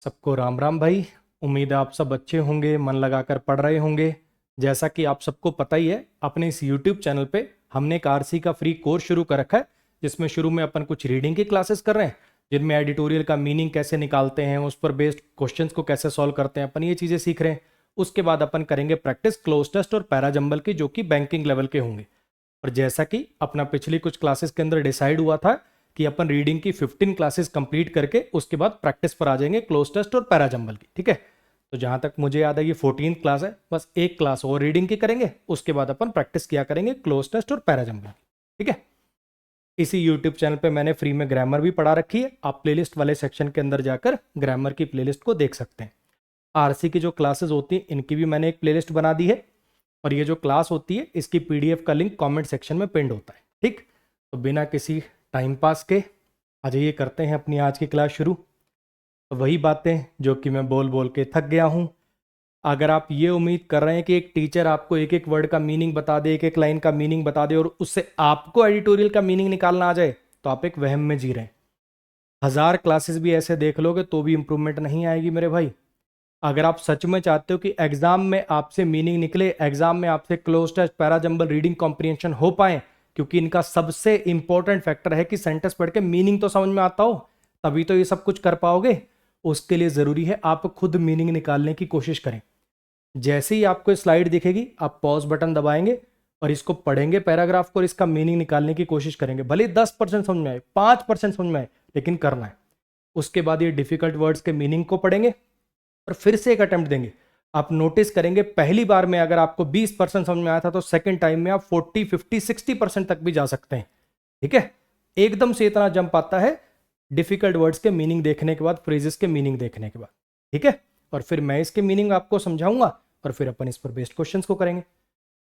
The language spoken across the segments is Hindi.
सबको राम राम भाई। उम्मीद है आप सब अच्छे होंगे, मन लगाकर पढ़ रहे होंगे। जैसा कि आप सबको पता ही है, अपने इस यूट्यूब चैनल पे हमने एक आरसी का फ्री कोर्स शुरू कर रखा है, जिसमें शुरू में अपन कुछ रीडिंग की क्लासेस कर रहे हैं, जिनमें एडिटोरियल का मीनिंग कैसे निकालते हैं, उस पर बेस्ड क्वेश्चंस को कैसे सॉल्व करते हैं, अपन ये चीज़ें सीख रहे हैं। उसके बाद अपन करेंगे प्रैक्टिस क्लोज टेस्ट और पैराजंबल की, जो कि बैंकिंग लेवल के होंगे। और जैसा कि अपना पिछली कुछ क्लासेस के अंदर डिसाइड हुआ था कि अपन रीडिंग की 15 क्लासेस कंप्लीट करके उसके बाद प्रैक्टिस पर आ जाएंगे क्लोज टेस्ट और पैराजंबल की। ठीक है, तो जहां तक मुझे याद है ये 14 क्लास है, बस एक क्लास और रीडिंग की करेंगे, उसके बाद अपन प्रैक्टिस किया करेंगे क्लोज टेस्ट और पैराजंबल की। ठीक है, इसी यूट्यूब चैनल पे मैंने फ्री में ग्रामर भी पढ़ा रखी है, आप प्लेलिस्ट वाले सेक्शन के अंदर जाकर ग्रामर की प्लेलिस्ट को देख सकते हैं। आरसी की जो क्लासेस होती हैं इनकी भी मैंने एक प्लेलिस्ट बना दी है, और ये जो क्लास होती है इसकी पीडीएफ का लिंक कमेंट सेक्शन में पिंड होता है। ठीक, तो बिना किसी टाइम पास के आ जाइए, करते हैं अपनी आज की क्लास शुरू। तो वही बातें जो कि मैं बोल बोल के थक गया हूँ। अगर आप ये उम्मीद कर रहे हैं कि एक टीचर आपको एक एक वर्ड का मीनिंग बता दे, एक एक लाइन का मीनिंग बता दे, और उससे आपको एडिटोरियल का मीनिंग निकालना आ जाए, तो आप एक वहम में जी रहे हैं। 1000 क्लासेस भी ऐसे देख लोगे तो भी इंप्रूवमेंट नहीं आएगी मेरे भाई। अगर आप सच में चाहते हो कि एग्जाम में आपसे मीनिंग निकले, एग्जाम में आपसे cloze test, parajumble, reading comprehension हो पाए, क्योंकि इनका सबसे इंपॉर्टेंट फैक्टर है कि सेंटेंस पढ़ के मीनिंग तो समझ में आता हो, तभी तो ये सब कुछ कर पाओगे। उसके लिए जरूरी है आप खुद मीनिंग निकालने की कोशिश करें। जैसे ही आपको स्लाइड दिखेगी, आप पॉज बटन दबाएंगे और इसको पढ़ेंगे पैराग्राफ को, और इसका मीनिंग निकालने की कोशिश करेंगे। भले 10% समझ में आए, 5% समझ में आए, लेकिन करना है। उसके बाद ये डिफिकल्ट वर्ड्स के मीनिंग को पढ़ेंगे और फिर से एक अटेम्प्ट देंगे। आप नोटिस करेंगे पहली बार में अगर आपको 20% समझ में आया था, तो सेकंड टाइम में आप 40, 50, 60% तक भी जा सकते हैं। ठीक है, एकदम से इतना जंप आता है डिफिकल्ट वर्ड्स के मीनिंग देखने के बाद, फ्रेजेस के मीनिंग देखने के बाद। ठीक है, और फिर मैं इसके मीनिंग आपको समझाऊंगा, और फिर अपन इस पर बेस्ड क्वेश्चंस को करेंगे।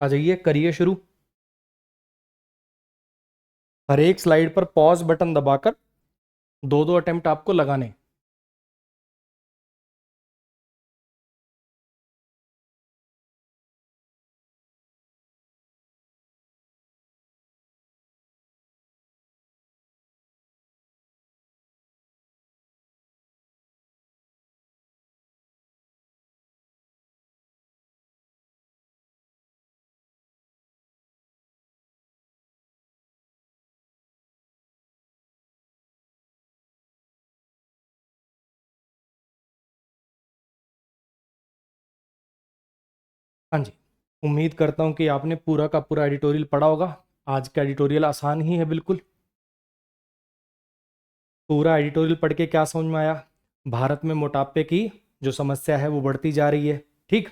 आ जाइए, करिए शुरू। हर एक स्लाइड पर पॉज बटन दबाकर दो दो अटेम्प्ट आपको लगाने हैं। हाँ जी, उम्मीद करता हूँ कि आपने पूरा का पूरा एडिटोरियल पढ़ा होगा। आज का एडिटोरियल आसान ही है बिल्कुल। पूरा एडिटोरियल पढ़ के क्या समझ में आया? भारत में मोटापे की जो समस्या है वो बढ़ती जा रही है। ठीक,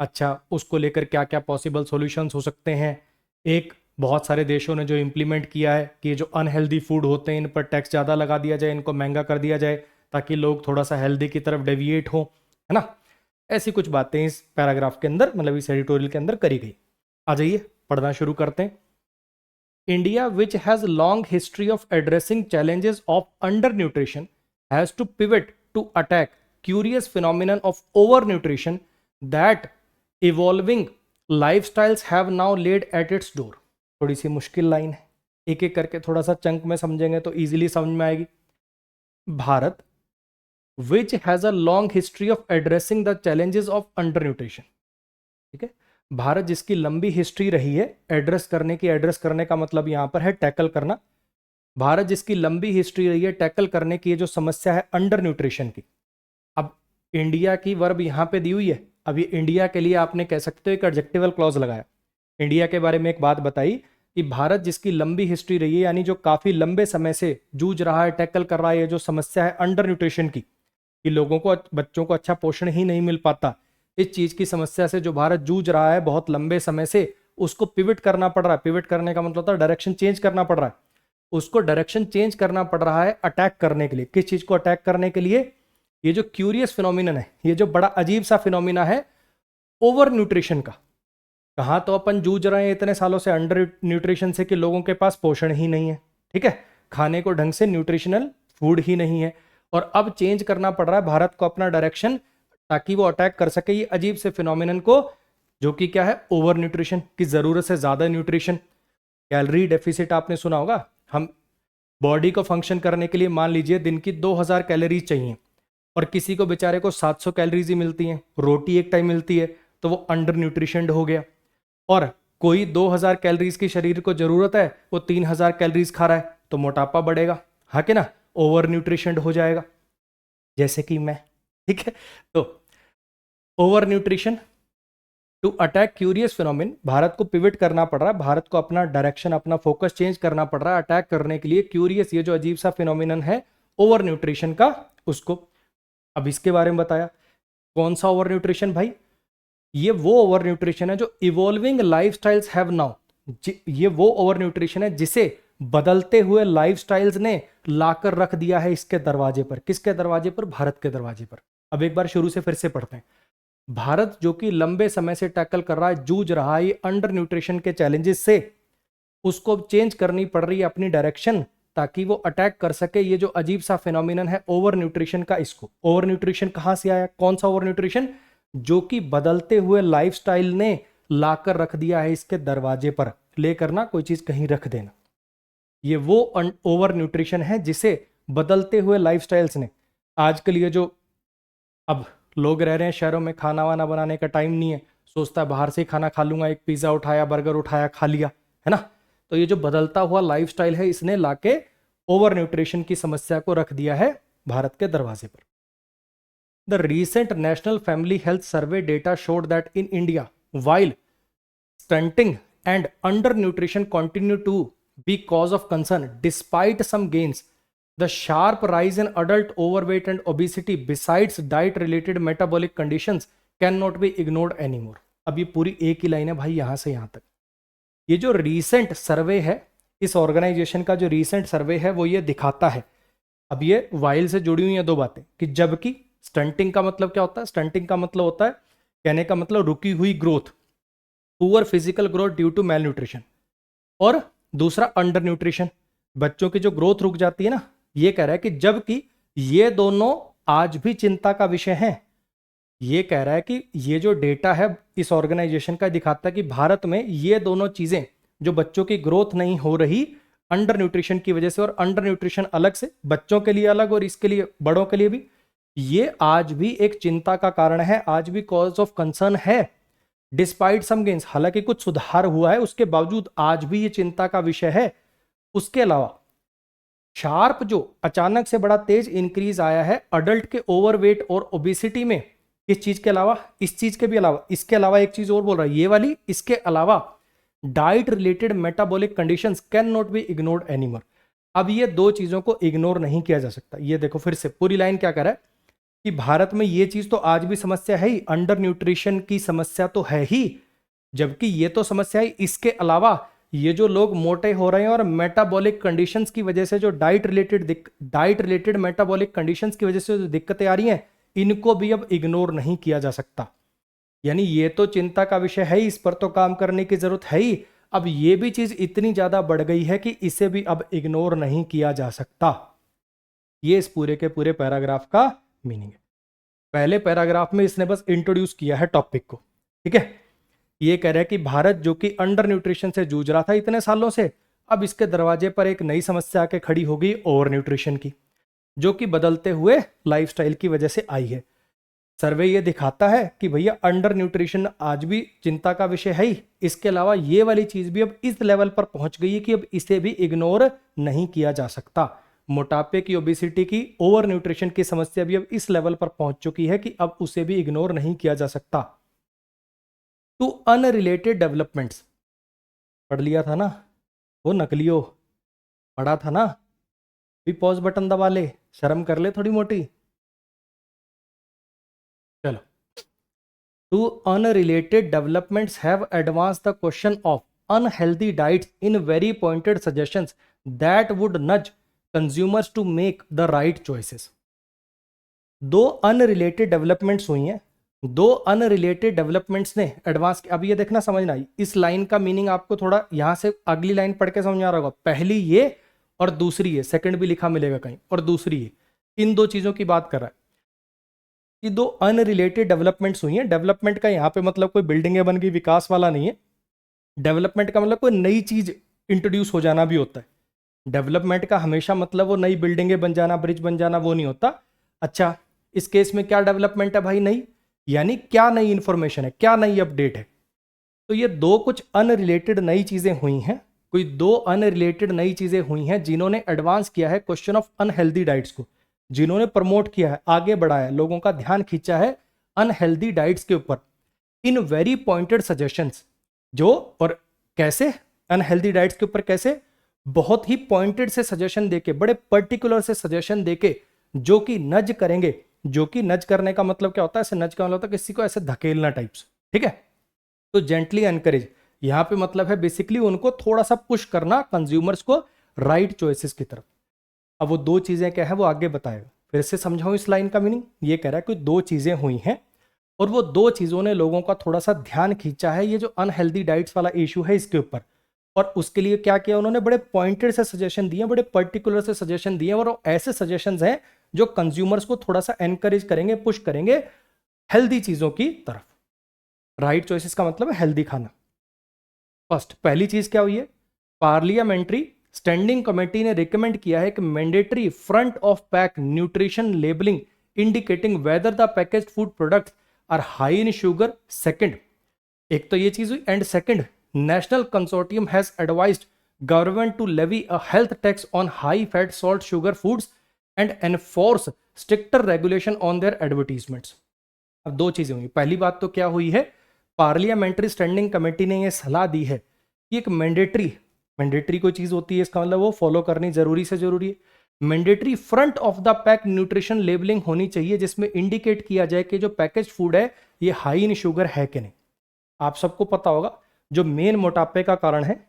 अच्छा, उसको लेकर क्या क्या पॉसिबल सॉल्यूशंस हो सकते हैं? एक, बहुत सारे देशों ने जो इम्प्लीमेंट किया है कि ये जो अनहेल्दी फूड होते हैं इन पर टैक्स ज़्यादा लगा दिया जाए, इनको महंगा कर दिया जाए, ताकि लोग थोड़ा सा हेल्दी की तरफ डेविएट हो, है ना। ऐसी कुछ बातें इस पैराग्राफ के अंदर, मतलब इस एडिटोरियल के अंदर करी गई। आ जाइए, पढ़ना शुरू करते हैं। India, which has long history of addressing challenges of undernutrition, has to pivot to attack curious phenomenon of overnutrition that evolving lifestyles have now laid at its door. थोड़ी सी मुश्किल लाइन है, एक एक करके थोड़ा सा चंक में समझेंगे तो इजीली समझ में आएगी। Bharat, which has a long history of addressing the challenges of undernutrition, ठीक है, भारत जिसकी लंबी हिस्ट्री रही है एड्रेस करने की, एड्रेस करने का मतलब यहां पर है टैकल करना। भारत जिसकी लंबी हिस्ट्री रही है टैकल करने की ये जो समस्या है अंडर न्यूट्रिशन की। अब इंडिया की वर्ब यहां पे दी हुई है, अब ये इंडिया के लिए आपने कह सकते हो एक एडजेक्टिवल क्लॉज लगाया। इंडिया के बारे में एक बात बताई कि भारत जिसकी लंबी हिस्ट्री रही है, यानी जो काफी लंबे समय से जूझ रहा है, टैकल कर रहा है ये जो समस्या है अंडर न्यूट्रिशन की, कि लोगों को, बच्चों को अच्छा पोषण ही नहीं मिल पाता, इस चीज की समस्या से जो भारत जूझ रहा है बहुत लंबे समय से, उसको पिवट करना पड़ रहा है। पिवट करने का मतलब होता है डायरेक्शन चेंज करना पड़ रहा है। उसको डायरेक्शन चेंज करना पड़ रहा है अटैक करने के लिए। किस चीज को अटैक करने के लिए? ये जो क्यूरियस फिनोमिनन है, ये जो बड़ा अजीब सा फिनोमिना है ओवर न्यूट्रिशन का। कहाँ तो अपन जूझ रहे हैं इतने सालों से अंडर न्यूट्रिशन से कि लोगों के पास पोषण ही नहीं है, ठीक है, खाने को ढंग से न्यूट्रिशनल फूड ही नहीं है, और अब चेंज करना पड़ रहा है भारत को अपना डायरेक्शन, ताकि वो अटैक कर सके ये अजीब से फिनोमिनन को, जो कि क्या है? ओवर न्यूट्रिशन की, जरूरत से ज्यादा न्यूट्रिशन। कैलोरी डेफिसिट आपने सुना होगा। हम बॉडी को फंक्शन करने के लिए मान लीजिए दिन की 2000 कैलोरीज चाहिए, और किसी को बेचारे को 700 कैलोरीज ही मिलती हैं, रोटी एक टाइम मिलती है, तो वो अंडर न्यूट्रिशनड हो गया। और कोई 2000 कैलोरीज की शरीर को जरूरत है, वो 3000 कैलोरीज खा रहा है, तो मोटापा बढ़ेगा, हाँ कि ना, ओवर न्यूट्रिशनड हो जाएगा, जैसे कि मैं। ठीक है, तो over nutrition to attack curious phenomenon, Bharat को पिवट करना पड़ रहा है, भारत को अपना डायरेक्शन, अपना फोकस चेंज करना पड़ रहा है अटैक करने के लिए क्यूरियस, ये जो अजीब सा फिनोमिनन है ओवर न्यूट्रिशन का, उसको। अब इसके बारे में बताया, कौन सा ओवर न्यूट्रिशन भाई? ये वो ओवर न्यूट्रिशन है जो इवॉल्विंग लाइफस्टाइल्स हैव नाउ, ये वो ओवर न्यूट्रिशन है जिसे बदलते हुए लाइफस्टाइल्स ने लाकर रख दिया है इसके दरवाजे पर। किसके दरवाजे पर? भारत के दरवाजे पर। अब एक बार शुरू से फिर से पढ़ते हैं। भारत जो कि लंबे समय से टैकल कर रहा है, जूझ रहा है अंडर न्यूट्रिशन के चैलेंजेस से, उसको चेंज करनी पड़ रही है अपनी डायरेक्शन, ताकि वो अटैक कर सके ये जो अजीब सा फिनोमिनन है ओवर न्यूट्रिशन का। इसको ओवर न्यूट्रिशन कहां से आया? कौन सा ओवर न्यूट्रिशन? जो कि बदलते हुए लाइफस्टाइल ने लाकर रख दिया है इसके दरवाजे पर। लेकर ना कोई चीज कहीं रख देना, ये वो ओवर न्यूट्रिशन है जिसे बदलते हुए लाइफस्टाइल्स ने, आजकल ये जो अब लोग रह रहे हैं शहरों में, खाना वाना बनाने का टाइम नहीं है, सोचता है बाहर से ही खाना खा लूंगा, एक पिज्जा उठाया, बर्गर उठाया, खा लिया, है ना। तो ये जो बदलता हुआ लाइफस्टाइल है, इसने लाके ओवर न्यूट्रिशन की समस्या को रख दिया है भारत के दरवाजे पर। The recent national family health survey data showed that in India while stunting and under nutrition continue to be cause of concern despite some gains, the sharp rise in adult overweight and obesity besides diet related metabolic conditions cannot be ignored anymore। अब ये पूरी एक ही लाइन है भाई, यहां से यहां तक। ये जो रीसेंट सर्वे है, इस ऑर्गेनाइजेशन का जो रीसेंट सर्वे है, वो ये दिखाता है, अब ये वाइल से जुड़ी हुई है दो बातें, कि जबकि स्टंटिंग का मतलब क्या होता है? स्टंटिंग का मतलब होता है, कहने का मतलब रुकी हुई growth, poor physical growth due to malnutrition, और दूसरा अंडर न्यूट्रिशन, बच्चों की जो ग्रोथ रुक जाती है ना। ये कह रहा है कि जबकि ये दोनों आज भी चिंता का विषय हैं। ये कह रहा है कि ये जो डेटा है इस ऑर्गेनाइजेशन का दिखाता है कि भारत में ये दोनों चीजें, जो बच्चों की ग्रोथ नहीं हो रही अंडर न्यूट्रिशन की वजह से, और अंडर न्यूट्रिशन अलग से बच्चों के लिए अलग और इसके लिए बड़ों के लिए भी, ये आज भी एक चिंता का कारण है, आज भी कॉज ऑफ कंसर्न है। डिस्पाइट सम गेन्स, हालांकि कुछ सुधार हुआ है, उसके बावजूद आज भी ये चिंता का विषय है। उसके अलावा शार्प, जो अचानक से बड़ा तेज इंक्रीज आया है अडल्ट के ओवरवेट और ओबेसिटी में, किस चीज के अलावा? इस चीज के भी अलावा, इसके अलावा एक चीज और बोल रहा है ये वाली, इसके अलावा diet related metabolic conditions can not be ignored anymore. अब ये दो चीजों को इग्नोर नहीं किया जा सकता। ये देखो फिर से पूरी लाइन क्या कर रहा है कि भारत में ये चीज तो आज भी समस्या है ही, अंडर न्यूट्रिशन की समस्या तो है ही, जबकि ये तो समस्या है, इसके अलावा ये जो लोग मोटे हो रहे हैं और मेटाबॉलिक कंडीशंस की वजह से जो डाइट रिलेटेड मेटाबॉलिक कंडीशंस की वजह से जो दिक्कतें आ रही हैं, इनको भी अब इग्नोर नहीं किया जा सकता। यानी ये तो चिंता का विषय है ही, इस पर तो काम करने की जरूरत है ही, अब ये भी चीज इतनी ज्यादा बढ़ गई है कि इसे भी अब इग्नोर नहीं किया जा सकता। ये इस पूरे के पूरे पैराग्राफ का मीनिंग है। पहले पैराग्राफ में इसने बस इंट्रोड्यूस किया है टॉपिक को, ठीक है। ये कह रहा है कि भारत जो कि अंडर न्यूट्रिशन से जूझ रहा था इतने सालों से, अब इसके दरवाजे पर एक नई समस्या आके खड़ी हो गई ओवर न्यूट्रिशन की, जो कि बदलते हुए लाइफस्टाइल की वजह से आई है। सर्वे ये दिखाता है कि भैया अंडर न्यूट्रिशन आज भी चिंता का विषय है ही, इसके अलावा ये वाली चीज भी अब इस लेवल पर पहुंच गई है कि अब इसे भी इग्नोर नहीं किया जा सकता। मोटापे की, ओबेसिटी की, ओवर न्यूट्रिशन की समस्या भी अब इस लेवल पर पहुंच चुकी है कि अब उसे भी इग्नोर नहीं किया जा सकता। टू अनरिलेटेड डेवलपमेंट्स, पढ़ लिया था ना वो नकलियो, पढ़ा था ना, भी पॉज बटन दबा ले, शर्म कर ले थोड़ी मोटी। चलो, to unrelated developments have advance the question of unhealthy diets in very pointed suggestions that would nudge consumers to make the right choices. दो अनरिलेटेड डेवलपमेंट्स हुई हैं, दो अनरिलेटेड डेवलपमेंट्स ने एडवांस, अब ये देखना समझना, इस लाइन का मीनिंग आपको थोड़ा यहां से अगली लाइन पढ़ के समझ आ रहा होगा। पहली ये और दूसरी ये, सेकंड भी लिखा मिलेगा कहीं, और दूसरी ये, इन दो चीजों की बात कर रहा है कि दो अनरिलेटेड डेवलपमेंट्स हुई हैं। डेवलपमेंट का यहाँ पे मतलब कोई बिल्डिंगें बन गई, विकास वाला नहीं है। डेवलपमेंट का मतलब कोई नई चीज इंट्रोड्यूस हो जाना भी होता है। डेवलपमेंट का हमेशा मतलब वो नई बिल्डिंगें बन जाना, ब्रिज बन जाना, वो नहीं होता। अच्छा, इस केस में क्या डेवलपमेंट है भाई? नई, यानी क्या नई इंफॉर्मेशन है, क्या नई अपडेट है? तो ये दो कुछ अनरिलेटेड नई चीजें हुई हैं, कोई दो अनरिलेटेड नई चीजें हुई हैं जिन्होंने एडवांस किया है क्वेश्चन ऑफ अनहेल्दी डाइट्स को, जिन्होंने प्रमोट किया है, आगे बढ़ाया है, लोगों का ध्यान खींचा है अनहेल्दी डाइट्स के ऊपर इन वेरी पॉइंटेड सजेशंस। जो और कैसे अनहेल्दी डाइट्स के ऊपर कैसे? बहुत ही पॉइंटेड से सजेशन देके, बड़े पर्टिकुलर से सजेशन देके, जो कि नज करेंगे। जो कि नज करने का मतलब क्या होता है? ऐसे नज का मतलब होता है किसी को ऐसे धकेलना टाइप्स, ठीक है? तो जेंटली एनकरेज यहां पे मतलब है बेसिकली उनको थोड़ा सा पुश करना कंज्यूमर्स को राइट चॉइसेस की तरफ। अब वो दो चीजें क्या है वो आगे बताएगा, फिर से समझाऊं इस लाइन का मीनिंग। ये कह रहा है कि दो चीजें हुई हैं और वो दो चीजों ने लोगों का थोड़ा सा ध्यान खींचा है, ये जो अनहेल्दी डाइट्स वाला इशू है इसके ऊपर। और उसके लिए क्या किया उन्होंने? बड़े पॉइंटेड से सजेशन दिए, बड़े पर्टिकुलर से सजेशन दिए, और ऐसे सजेशंस हैं जो कंज्यूमर्स को थोड़ा सा एनकरेज करेंगे, पुश करेंगे हेल्दी चीजों की तरफ। राइट चॉइसेस का मतलब है हेल्दी खाना। फर्स्ट, पहली चीज क्या हुई है? पार्लियामेंट्री स्टैंडिंग कमेटी ने रिकमेंड किया है कि mandatory front of pack nutrition labelling indicating whether the packaged food products are high in sugar. Second, एक तो ये चीज हुई, and second, national consortium has advised government to levy a health tax on high fat salt sugar foods and enforce stricter regulation on their advertisements. अब दो चीजें हुई। पहली बात तो क्या हुई है? पार्लियामेंट्री स्टैंडिंग कमेटी ने यह सलाह दी है कि एक मैंडेटरी कोई चीज होती है, इसका मतलब वो फॉलो करनी जरूरी से जरूरी है। Mandatory front of the pack nutrition labelling होनी चाहिए जिसमें इंडिकेट किया जाए कि जो पैकेज फूड है ये हाई इन शुगर है कि नहीं। आप सबको पता होगा जो मेन मोटापे का कारण है,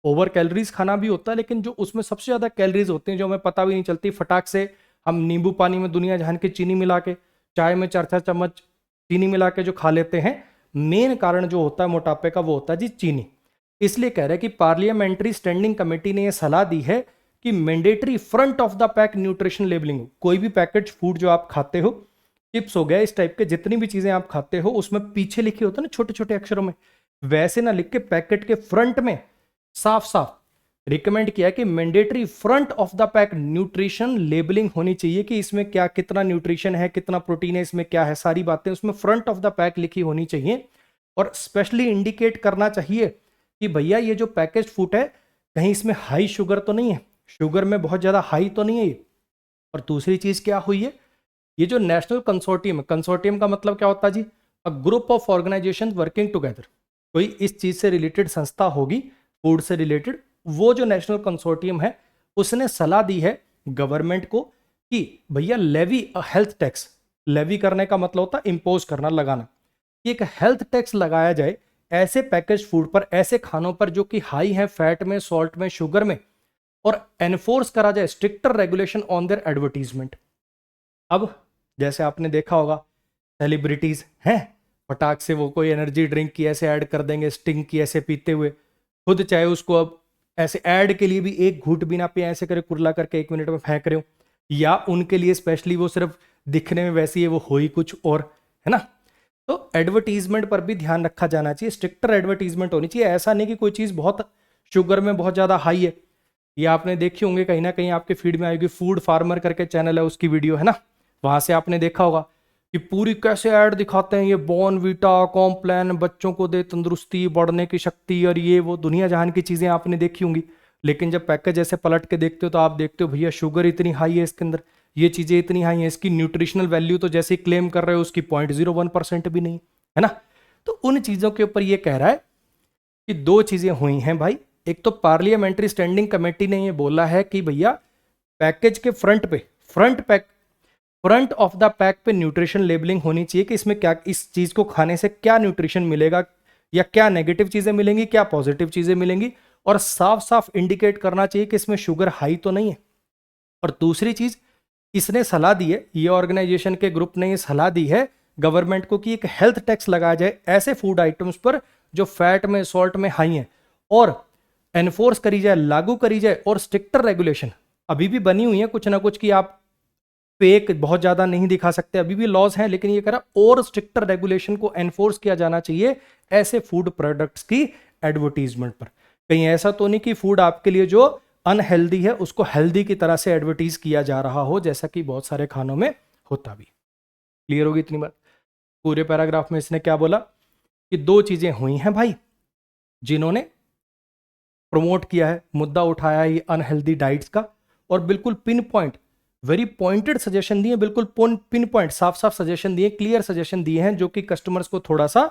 ओवर कैलोरीज खाना भी होता है, लेकिन जो उसमें सबसे ज्यादा कैलोरीज होती हैं जो हमें पता भी नहीं चलती, फटाक से हम नींबू पानी में दुनिया जहान के चीनी मिला के, चाय में 4-4 चम्मच चीनी मिला के जो खा लेते हैं, मेन कारण जो होता है मोटापे का वो होता है जी चीनी। इसलिए कह रहे हैं कि पार्लियामेंट्री स्टैंडिंग कमेटी ने यह सलाह दी है कि mandatory front of the pack nutrition labelling, कोई भी पैकेज फूड जो आप खाते हो, चिप्स हो गया, इस टाइप के जितनी भी चीजें आप खाते हो, उसमें पीछे लिखे होते हैं ना छोटे छोटे अक्षरों में, वैसे ना लिख के पैकेट के फ्रंट में साफ साफ रिकमेंड किया कि mandatory front of the pack nutrition labelling होनी चाहिए कि इसमें क्या कितना न्यूट्रिशन है, कितना प्रोटीन है, इसमें क्या है, सारी बातें उसमें फ्रंट ऑफ द पैक लिखी होनी चाहिए। और स्पेशली इंडिकेट करना चाहिए कि भैया ये जो पैकेज फूड है कहीं इसमें हाई शुगर तो नहीं है, शुगर में बहुत ज्यादा हाई तो नहीं है ये। और दूसरी चीज क्या हुई है? ये जो नेशनल कंसोर्टियम, कंसोर्टियम का मतलब क्या होता है जी? A group of organisation working together. कोई इस चीज से रिलेटेड संस्था होगी, फूड से रिलेटेड, वो जो नेशनल कंसोर्टियम है उसने सलाह दी है गवर्नमेंट को कि भैया levy a health tax. Levy करने का मतलब होता है इंपोज करना, लगाना। एक हेल्थ टैक्स लगाया जाए ऐसे पैकेज फूड पर, ऐसे खानों पर जो कि हाई है फैट में, सॉल्ट में, शुगर में, और एनफोर्स करा जाए stricter regulation on there advertisement. अब जैसे आपने देखा होगा सेलिब्रिटीज हैं, फटाक से वो कोई एनर्जी ड्रिंक की ऐसे ऐड कर देंगे, स्टिंग की ऐसे पीते हुए, खुद चाहे उसको अब ऐसे ऐड के लिए भी एक घूंट भी ना पिए, ऐसे करे कुरला करके 1 मिनट में फेंक रहे हो, या उनके लिए स्पेशली वो सिर्फ दिखने में वैसी है, वो हो ही कुछ और, है ना। तो एडवर्टीजमेंट पर भी ध्यान रखा जाना चाहिए, स्ट्रिक्टर एडवर्टीजमेंट होनी चाहिए। ऐसा नहीं कि कोई चीज बहुत शुगर में बहुत ज्यादा हाई है। ये आपने देखी होंगे कहीं ना कहीं आपके फीड में आएगी, फूड फार्मर करके चैनल है, उसकी वीडियो है ना, वहां से आपने देखा होगा कि पूरी कैसे ऐड दिखाते हैं, ये बॉर्नवीटा कॉम्प्लान बच्चों को दे तंदुरुस्ती, बढ़ने की शक्ति, और ये वो दुनिया जहान की चीजें आपने देखी होंगी। लेकिन जब पैकेज ऐसे पलट के देखते हो तो आप देखते हो भैया शुगर इतनी हाई है इसके अंदर, ये चीजें इतनी हाई है, इसकी न्यूट्रिशनल वैल्यू तो जैसे क्लेम कर रहे हो उसकी 0.01% भी नहीं है ना। तो उन चीजों के ऊपर ये कह रहा है कि दो चीजें हुई हैं भाई। एक तो पार्लियामेंट्री स्टैंडिंग कमेटी ने ये बोला है कि भैया पैकेज के फ्रंट पे, फ्रंट ऑफ द पैक पे न्यूट्रिशन लेबलिंग होनी चाहिए कि इसमें क्या, इस चीज को खाने से क्या न्यूट्रिशन मिलेगा, या क्या नेगेटिव चीजें मिलेंगी, क्या पॉजिटिव चीजें मिलेंगी, और साफ साफ इंडिकेट करना चाहिए कि इसमें शुगर हाई तो नहीं है। और दूसरी चीज इसने सलाह दी है, ये ऑर्गेनाइजेशन के ग्रुप ने ये सलाह दी है गवर्नमेंट को कि एक हेल्थ टैक्स लगाया जाए ऐसे फूड आइटम्स पर जो फैट में, सॉल्ट में हाई है, और एनफोर्स करी जाए, लागू करी जाए, और स्ट्रिक्टर रेगुलेशन अभी भी बनी हुई है कुछ ना कुछ कि आप फेक बहुत ज्यादा नहीं दिखा सकते, अभी भी लॉज हैं, लेकिन ये कह रहा और स्ट्रिक्टर रेगुलेशन को एनफोर्स किया जाना चाहिए ऐसे फूड प्रोडक्ट्स की एडवर्टीजमेंट पर। कहीं ऐसा तो नहीं कि फूड आपके लिए जो अनहेल्दी है उसको हेल्दी की तरह से एडवर्टीज किया जा रहा हो, जैसा कि बहुत सारे खानों में होता भी। क्लियर होगी इतनी बात। पूरे पैराग्राफ में इसने क्या बोला कि दो चीजें हुई हैं भाई जिन्होंने प्रमोट किया है, मुद्दा उठाया है ये अनहेल्दी डाइट्स का, और बिल्कुल pin point, very pointed suggestion दिए, बिल्कुल पिन पॉइंट, साफ साफ सजेशन दिए, क्लियर सजेशन दिए हैं जो कि कस्टमर्स को थोड़ा सा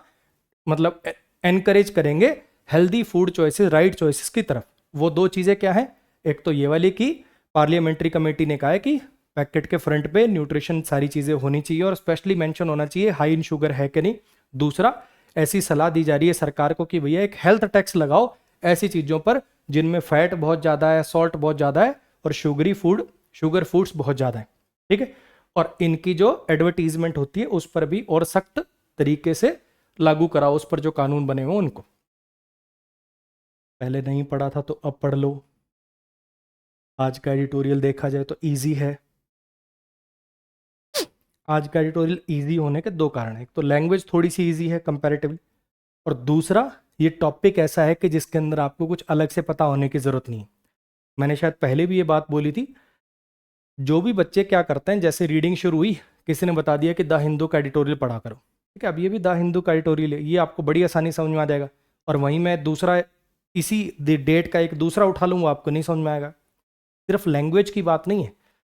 मतलब एनकरेज करेंगे healthy food choices, right choices की तरफ। वो दो चीजें क्या है, एक तो ये वाली की पार्लियामेंट्री कमेटी ने कहा है कि पैकेट के फ्रंट पे न्यूट्रिशन सारी चीजें होनी चाहिए और स्पेशली मेंशन होना चाहिए हाई इन शुगर है कि नहीं। दूसरा, ऐसी सलाह दी जा रही है सरकार को कि भैया एक हेल्थ टैक्स लगाओ ऐसी चीजों पर जिनमें फैट बहुत ज्यादा है, सॉल्ट बहुत ज्यादा है और शुगर फूड्स बहुत ज्यादा है, ठीक है। और इनकी जो एडवर्टीजमेंट होती है उस पर भी और सख्त तरीके से लागू कराओ, उस पर जो कानून बने हुए उनको। पहले नहीं पढ़ा था तो अब पढ़ लो। आज का एडिटोरियल देखा जाए तो इजी है। आज का एडिटोरियल इजी होने के दो कारण हैं, एक तो लैंग्वेज थोड़ी सी इजी है कंपैरेटिवली, और दूसरा ये टॉपिक ऐसा है कि जिसके अंदर आपको कुछ अलग से पता होने की ज़रूरत नहीं है। मैंने शायद पहले भी ये बात बोली थी, जो भी बच्चे क्या करते हैं, जैसे रीडिंग शुरू हुई किसी ने बता दिया कि द हिंदू का एडिटोरियल पढ़ा करो, ठीक है, अब ये भी द हिंदू का एडिटोरियल है, ये आपको बड़ी आसानी समझ में आ जाएगा। और वहीं मैं दूसरा इसी डेट का एक दूसरा उठा लूँगा, आपको नहीं समझ में आएगा। सिर्फ लैंग्वेज की बात नहीं है,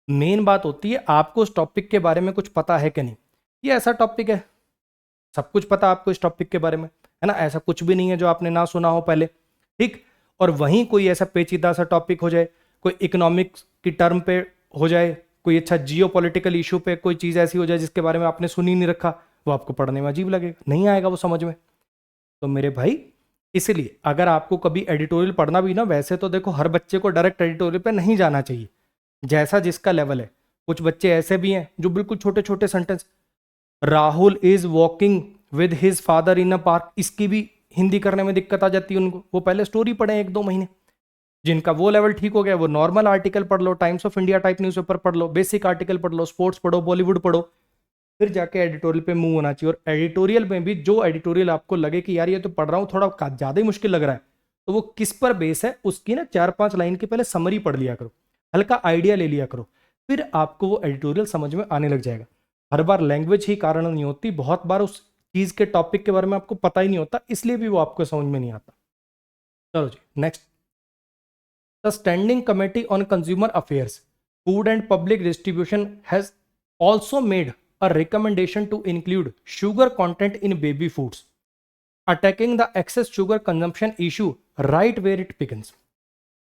मेन बात होती है आपको उस टॉपिक के बारे में कुछ पता है कि नहीं। ये ऐसा टॉपिक है, सब कुछ पता आपको इस टॉपिक के बारे में, है ना, ऐसा कुछ भी नहीं है जो आपने ना सुना हो पहले, ठीक। और वहीं कोई ऐसा पेचीदा सा टॉपिक हो जाए, कोई इकोनॉमिक्स की टर्म पे हो जाए, कोई अच्छा जियो पॉलिटिकल इशू पे कोई चीज़ ऐसी हो जाए जिसके बारे में आपने सुनी नहीं रखा, वो आपको पढ़ने में अजीब लगेगा, नहीं आएगा वो समझ में। तो मेरे भाई इसलिए अगर आपको कभी एडिटोरियल पढ़ना भी ना, वैसे तो देखो हर बच्चे को डायरेक्ट एडिटोरियल पे नहीं जाना चाहिए, जैसा जिसका लेवल है। कुछ बच्चे ऐसे भी हैं जो बिल्कुल छोटे छोटे sentence, Rahul is walking with his father in a park, इसकी भी हिंदी करने में दिक्कत आ जाती है उनको। वो पहले स्टोरी पढ़े 1-2 महीने, जिनका वो लेवल ठीक हो गया वो नॉर्मल आर्टिकल पढ़ लो, Times of India type newspaper पढ़ लो, बेसिक आर्टिकल पढ़ लो, स्पोर्ट्स पढ़ो, बॉलीवुड पढ़ो, फिर जाके एडिटोरियल पे मूव होना चाहिए। और एडिटोरियल में भी जो एडिटोरियल आपको लगे कि यार ये तो पढ़ रहा हूँ थोड़ा ज़्यादा ही मुश्किल लग रहा है, तो वो किस पर बेस है उसकी ना 4-5 लाइन की पहले समरी पढ़ लिया करो, हल्का आइडिया ले लिया करो, फिर आपको वो एडिटोरियल समझ में आने लग जाएगा। हर बार लैंग्वेज ही कारण नहीं होती, बहुत बार उस चीज़ के टॉपिक के बारे में आपको पता ही नहीं होता, इसलिए भी वो आपको समझ में नहीं आता। चलो जी next, the standing committee on consumer affairs, food and public distribution has also made a recommendation to include sugar content in baby foods, attacking the excess sugar consumption issue right where it begins।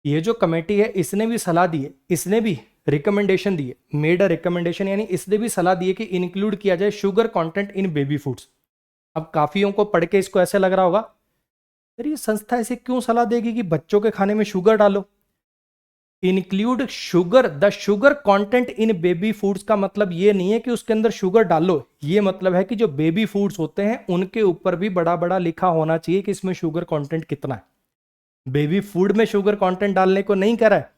ये जो कमेटी है इसने भी सलाह दी है, इसने भी रिकमेंडेशन दी है, मेड अ रिकमेंडेशन यानी इसने भी सलाह दी है कि इंक्लूड किया जाए sugar content in baby foods. अब काफियों को पढ़ के इसको ऐसे लग रहा होगा, यार ये संस्था ऐसे क्यों सलाह देगी कि बच्चों के खाने में शुगर डालो। Include sugar, the sugar content in baby foods का मतलब ये नहीं है कि उसके अंदर शुगर डालो, ये मतलब है कि जो बेबी फूड्स होते हैं उनके ऊपर भी बड़ा बड़ा लिखा होना चाहिए कि इसमें शुगर कंटेंट कितना है। बेबी फूड में शुगर कंटेंट डालने को नहीं कह रहा है,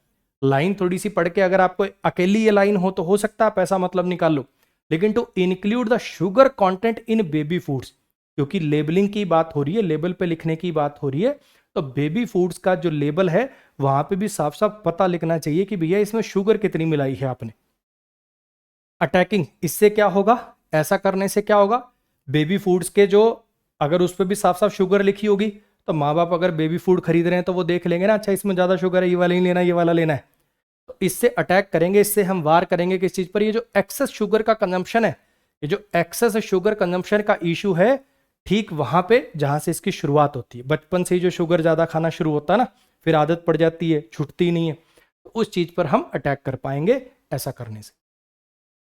लाइन थोड़ी सी पढ़ के अगर आपको अकेली ये लाइन हो तो हो सकता है आप ऐसा मतलब निकाल लो, लेकिन to include the sugar content in baby foods, क्योंकि लेबलिंग की बात हो रही है, लेबल पे लिखने की बात हो रही है, तो बेबी फूड्स का जो लेबल है वहां पे भी साफ साफ पता लिखना चाहिए कि भैया इसमें शुगर कितनी मिलाई है आपने। अटैकिंग, इससे क्या होगा, ऐसा करने से क्या होगा, बेबी फूड्स के जो अगर उस पर भी साफ साफ शुगर लिखी होगी तो माँ बाप अगर बेबी फूड खरीद रहे हैं तो वो देख लेंगे ना, अच्छा इसमें ज्यादा शुगर है, ये वाला नहीं लेना, ये वाला लेना है, तो इससे अटैक करेंगे, इससे हम वार करेंगे किस चीज पर, ये जो एक्सेस शुगर का कंजम्पशन है, ये जो एक्सेस शुगर कंजम्पशन का इशू है, ठीक वहां पे जहां से इसकी शुरुआत होती है, बचपन से ही जो शुगर ज्यादा खाना शुरू होता है ना, फिर आदत पड़ जाती है, छूटती नहीं है, तो उस चीज पर हम अटैक कर पाएंगे ऐसा करने से।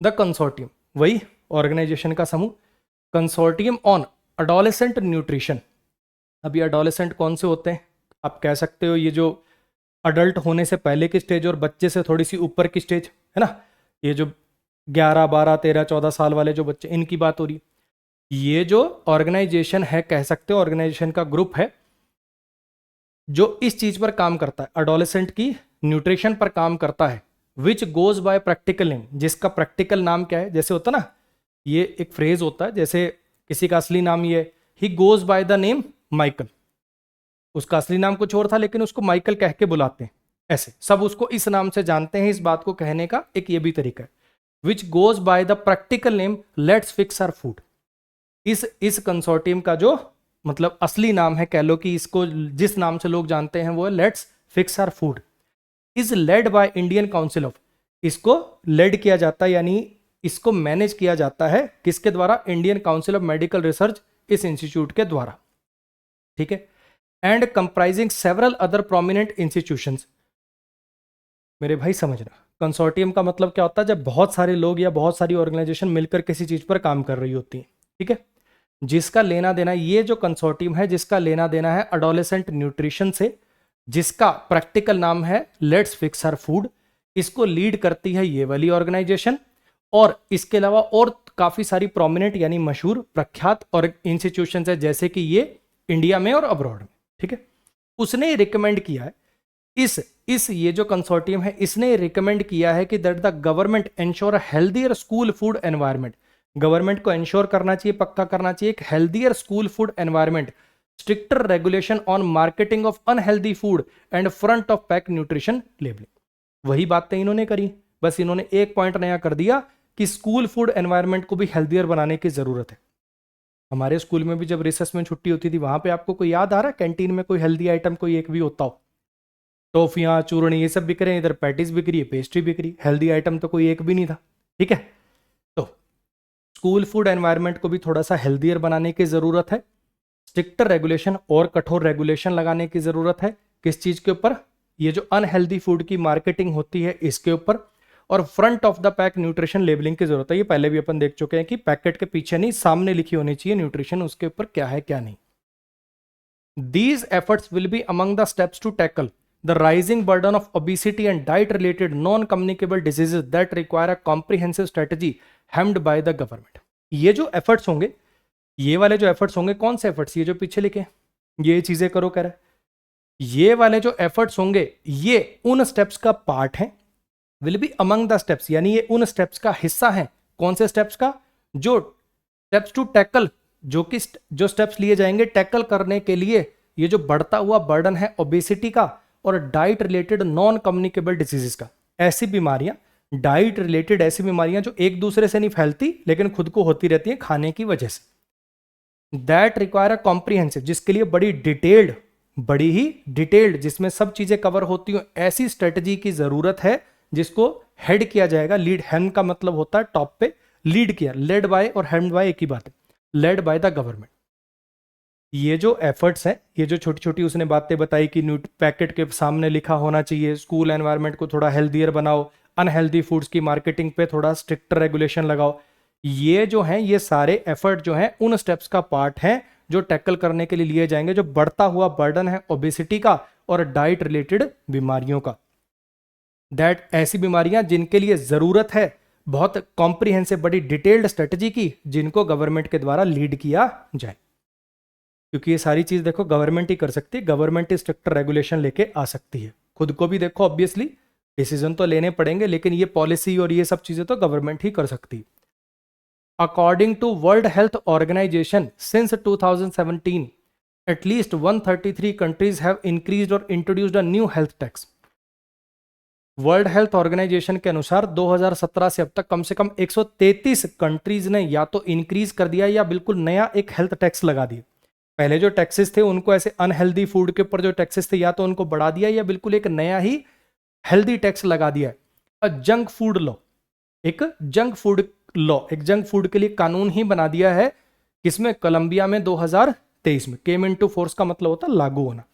द कंसोर्टियम, वही ऑर्गेनाइजेशन का समूह, कंसोर्टियम ऑन अडोलेसेंट न्यूट्रिशन। अब ये अडोलेसेंट कौन से होते हैं, आप कह सकते हो ये जो अडल्ट होने से पहले की स्टेज और बच्चे से थोड़ी सी ऊपर की स्टेज है ना, ये जो 11, 12, 13, 14 साल वाले जो बच्चे, इनकी बात हो रही है। ये जो ऑर्गेनाइजेशन है, कह सकते हो ऑर्गेनाइजेशन का ग्रुप है जो इस चीज पर काम करता है, अडोलेसेंट की न्यूट्रिशन पर काम करता है, which goes bye practical name, जिसका प्रैक्टिकल नाम क्या है, जैसे होता ना ये एक फ्रेज होता है, जैसे किसी का असली नाम ये, he goes by the name Michael, उसका असली नाम कुछ और था लेकिन उसको माइकल कह के बुलाते हैं, ऐसे सब उसको इस नाम से जानते हैं, इस बात को कहने का एक ये भी तरीका है। Which goes by the practical name let's fix our food. इस कंसोर्टियम का जो मतलब असली नाम है, कह लो कि इसको जिस नाम से लोग जानते हैं वो है let's fix our food, is led by Indian council of. इसको लेड किया जाता है यानी इसको मैनेज किया जाता है किसके द्वारा? Indian council of medical research, इस इंस्टीट्यूट के द्वारा, ठीक है। And comprising several other prominent institutions. मेरे भाई समझना, कंसोर्टियम का मतलब क्या होता है? जब बहुत सारे लोग या बहुत सारी ऑर्गेनाइजेशन मिलकर किसी चीज पर काम कर रही होती है, ठीक है। जिसका लेना देना, ये जो कंसोर्टियम है जिसका लेना देना है अडोलेसेंट न्यूट्रिशन से, जिसका प्रैक्टिकल नाम है लेट्स फिक्स आवर फूड, इसको लीड करती है ये वाली ऑर्गेनाइजेशन। और इसके अलावा और काफी सारी प्रोमिनेंट यानी मशहूर प्रख्यात और इंस्टीट्यूशंस है, जैसे कि ये इंडिया में और अब्रॉड में, ठीक है। उसने रिकमेंड किया है, इस ये जो कंसोर्टियम है इसने रिकमेंड किया है कि that the government ensure healthier school food environment. Government को एंश्योर करना चाहिए, पक्का करना चाहिए एक healthier school food environment, stricter regulation on marketing of unhealthy food and front of pack nutrition labelling. वही बातें इन्होंने करी, बस इन्होंने एक पॉइंट नया कर दिया कि स्कूल फूड एनवायरनमेंट को भी हेल्दियर बनाने की जरूरत है। हमारे स्कूल में भी जब रिसेस में छुट्टी होती थी, वहां पे आपको कोई याद आ रहा है कैंटीन में कोई हेल्दी आइटम कोई एक भी होता हो? टॉफियां, चूरनी, ये सब बिक रहे हैं, इधर पैटीज बिक रही है, पेस्ट्री बिक रही है, हेल्दी आइटम तो कोई एक भी नहीं था, ठीक है। तो स्कूल फूड एनवायरनमेंट को भी थोड़ा सा हेल्दियर बनाने की जरूरत है, स्ट्रिक्टर रेगुलेशन और कठोर रेगुलेशन लगाने की जरूरत है। किस चीज के ऊपर? ये जो अनहेल्दी फूड की मार्केटिंग होती है इसके ऊपर, और front of the pack nutrition labelling की जरूरत है। ये पहले भी अपन देख चुके हैं कि पैकेट के पीछे नहीं, सामने लिखी होनी चाहिए न्यूट्रिशन, उसके ऊपर क्या है क्या नहीं। These efforts will be among the steps to tackle the rising burden of obesity and diet-related non-communicable diseases that require a comprehensive strategy helmed by the government। ये जो efforts होंगे, ये वाले जो efforts होंगे, कौन से efforts? ये जो पीछे लिखे ये चीजें करो कह रहा है, ये वाले जो efforts होंगे ये उन steps का पार्ट है। Will be among the steps यानी ये उन स्टेप्स का हिस्सा है। कौन से स्टेप्स का? जो स्टेप्स टू टैकल, जो स्टेप्स लिए जाएंगे टैकल करने के लिए ये जो बढ़ता हुआ बर्डन है ओबेसिटी का और diet related non communicable diseases का। ऐसी बीमारियां, डाइट रिलेटेड ऐसी बीमारियां जो एक दूसरे से नहीं फैलती लेकिन खुद को होती रहती हैं खाने की वजह से। दैट रिक्वायर अ कॉम्प्रिहेंसिव, जिसके लिए बड़ी ही डिटेल्ड जिसमें सब चीजें कवर होती हो, ऐसी स्ट्रेटजी की जरूरत है जिसको हेड किया जाएगा। लीड, हेड का मतलब होता है टॉप पे, लीड किया, लेड बाय और हेड बाय एक ही बात है, लेड बाय द गवर्नमेंट। ये जो एफर्ट्स हैं, ये जो छोटी छोटी उसने बातें बताई कि पैकेट के सामने लिखा होना चाहिए, स्कूल एनवायरनमेंट को थोड़ा हेल्दियर बनाओ, अनहेल्दी फूड्स की मार्केटिंग पे थोड़ा स्ट्रिक्टर रेगुलेशन लगाओ, ये जो हैं ये सारे एफर्ट जो हैं उन स्टेप्स का पार्ट हैं जो टैकल करने के लिए लिए जाएंगे जो बढ़ता हुआ बर्डन है ओबेसिटी का और डाइट रिलेटेड बीमारियों का। दैट ऐसी बीमारियां जिनके लिए जरूरत है बहुत कॉम्प्रिहेंसिव बड़ी डिटेल्ड स्ट्रेटजी की, जिनको गवर्नमेंट के द्वारा लीड किया जाए। क्योंकि ये सारी चीज देखो गवर्नमेंट ही कर सकती है, गवर्नमेंट ही स्ट्रिक्टर रेगुलेशन लेके आ सकती है। खुद को भी देखो ऑब्वियसली डिसीजन तो लेने पड़ेंगे, लेकिन ये पॉलिसी और ये सब चीजें तो गवर्नमेंट ही कर सकती है। According to World Health Organisation since 2017 at least 133 countries have increased or introduced a new health tax. World Health Organisation के अनुसार 2017 से अब तक कम से कम 133 कंट्रीज ने या तो इंक्रीज कर दिया या बिल्कुल नया एक हेल्थ टैक्स लगा दिया। पहले जो टैक्सेस थे उनको ऐसे अनहेल्दी फूड के ऊपर जो टैक्सेस थे या तो उनको बढ़ा दिया या बिल्कुल एक नया ही हेल्दी टैक्स लगा दिया है। जंक फूड लॉ, एक जंक फूड के लिए कानून ही बना दिया है, किसमें? कोलंबिया में 2023 में। केम इनटू फोर्स का मतलब होता है लागू होना।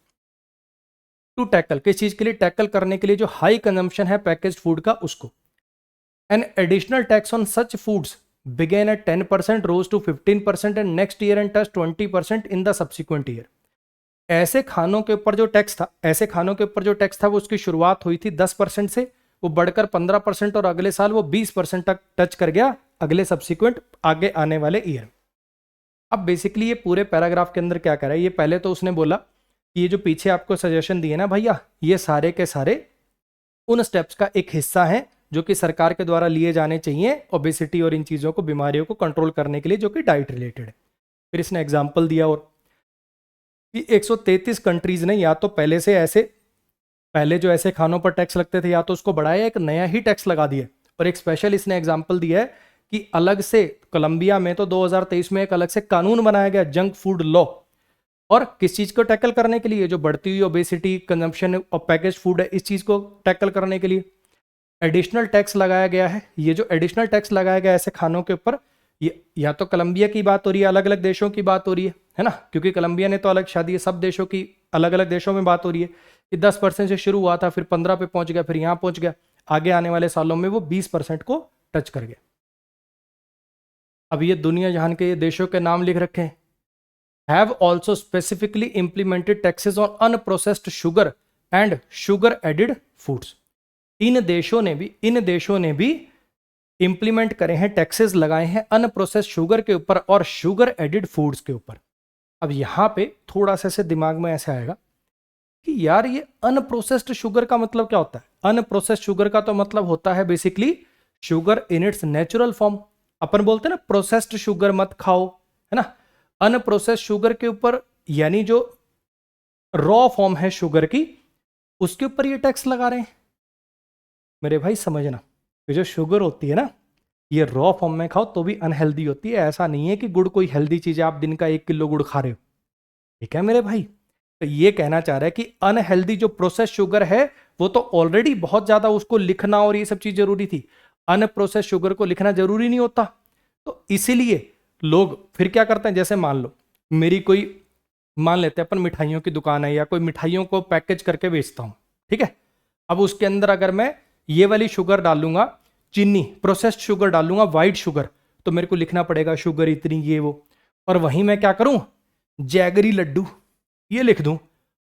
टू टैकल, किस चीज के लिए? टैकल करने के लिए जो हाई कंजम्पशन है पैकेज्ड फूड का उसको। An additional tax on such foods began at 10%, rose to 15% and next year and touched 20% in the subsequent year। ऐसे खानों के ऊपर जो टैक्स था वो उसकी शुरुआत हुई थी 10% से, वो बढ़कर 15% और अगले साल वो 20% तक टच कर गया अगले सब्सिक्वेंट आगे आने वाले ईयर। अब बेसिकली ये पूरे पैराग्राफ के अंदर क्या कर रहा है, ये पहले तो उसने बोला कि ये जो पीछे आपको सजेशन दिए ना भैया, ये सारे के सारे उन स्टेप्स का एक हिस्सा है जो कि सरकार के द्वारा लिए जाने चाहिए ओबेसिटी और इन चीज़ों को, बीमारियों को कंट्रोल करने के लिए, जो कि डाइट रिलेटेड है। फिर इसने एग्जांपल दिया और कि 133 कंट्रीज ने या तो पहले जो ऐसे खानों पर टैक्स लगते थे या तो उसको बढ़ाया, एक नया ही टैक्स लगा दिया। और एक स्पेशल इसने एग्जाम्पल दिया है कि अलग से कोलंबिया में तो 2023 में एक अलग से कानून बनाया गया, जंक फूड लॉ। और किस चीज को टैकल करने के लिए, जो बढ़ती हुई obesity, consumption of package food है, इस चीज को टैकल करने के लिए एडिशनल टैक्स लगाया गया है। ये जो एडिशनल टैक्स लगाया गया है ऐसे खानों के ऊपर, ये या तो कोलंबिया की बात हो रही है, अलग अलग देशों की बात हो रही है ना, क्योंकि कोलंबिया ने तो अलग शादी है, सब देशों की अलग अलग देशों में बात हो रही है कि 10% से शुरू हुआ था, फिर 15 पे पहुंच गया, फिर यहां पहुंच गया, आगे आने वाले सालों में वो 20% को टच कर गया। अब ये दुनिया जहान के देशों के नाम लिख रखे हैं। Have also specifically implemented taxes on unprocessed sugar and sugar added foods. इन देशों ने भी इंप्लीमेंट करे हैं, टैक्सेस लगाए हैं अनप्रोसेस्ड शुगर के ऊपर और शुगर एडिड फूड्स के ऊपर। अब यहां पे थोड़ा सा ऐसे दिमाग में ऐसे आएगा कि यार ये अनप्रोसेस्ड शुगर का मतलब क्या होता है। अनप्रोसेस्ड शुगर का तो मतलब होता है basically sugar in its natural form. अपन बोलते हैं ना प्रोसेस्ड शुगर मत खाओ, है ना। अनप्रोसेस्ड शुगर के ऊपर यानी जो रॉ फॉर्म है शुगर की, उसके ऊपर ये टैक्स लगा रहे हैं। मेरे भाई समझना, ये जो शुगर होती है ना, ये रॉ फॉर्म में खाओ तो भी अनहेल्दी होती है। ऐसा नहीं है कि गुड़ कोई हेल्दी चीज है, आप दिन का 1 किलो गुड़ खा रहे हो, ठीक है मेरे भाई। तो ये कहना चाह रहा है कि अनहेल्दी जो प्रोसेस शुगर है वो तो ऑलरेडी बहुत ज्यादा, उसको लिखना और ये सब चीज जरूरी थी। अनप्रोसेस शुगर को लिखना जरूरी नहीं होता। तो इसीलिए लोग फिर क्या करते हैं, जैसे मान लो मेरी कोई, मान लेते हैं अपन मिठाइयों की दुकान है या कोई मिठाइयों को पैकेज करके बेचता हूं, ठीक है। अब उसके अंदर अगर मैं ये वाली शुगर डालूंगा, चीनी प्रोसेस्ड शुगर डालूंगा, व्हाइट शुगर, तो मेरे को लिखना पड़ेगा शुगर इतनी ये वो। और वहीं मैं क्या करूं, जैगरी लड्डू ये लिख दूं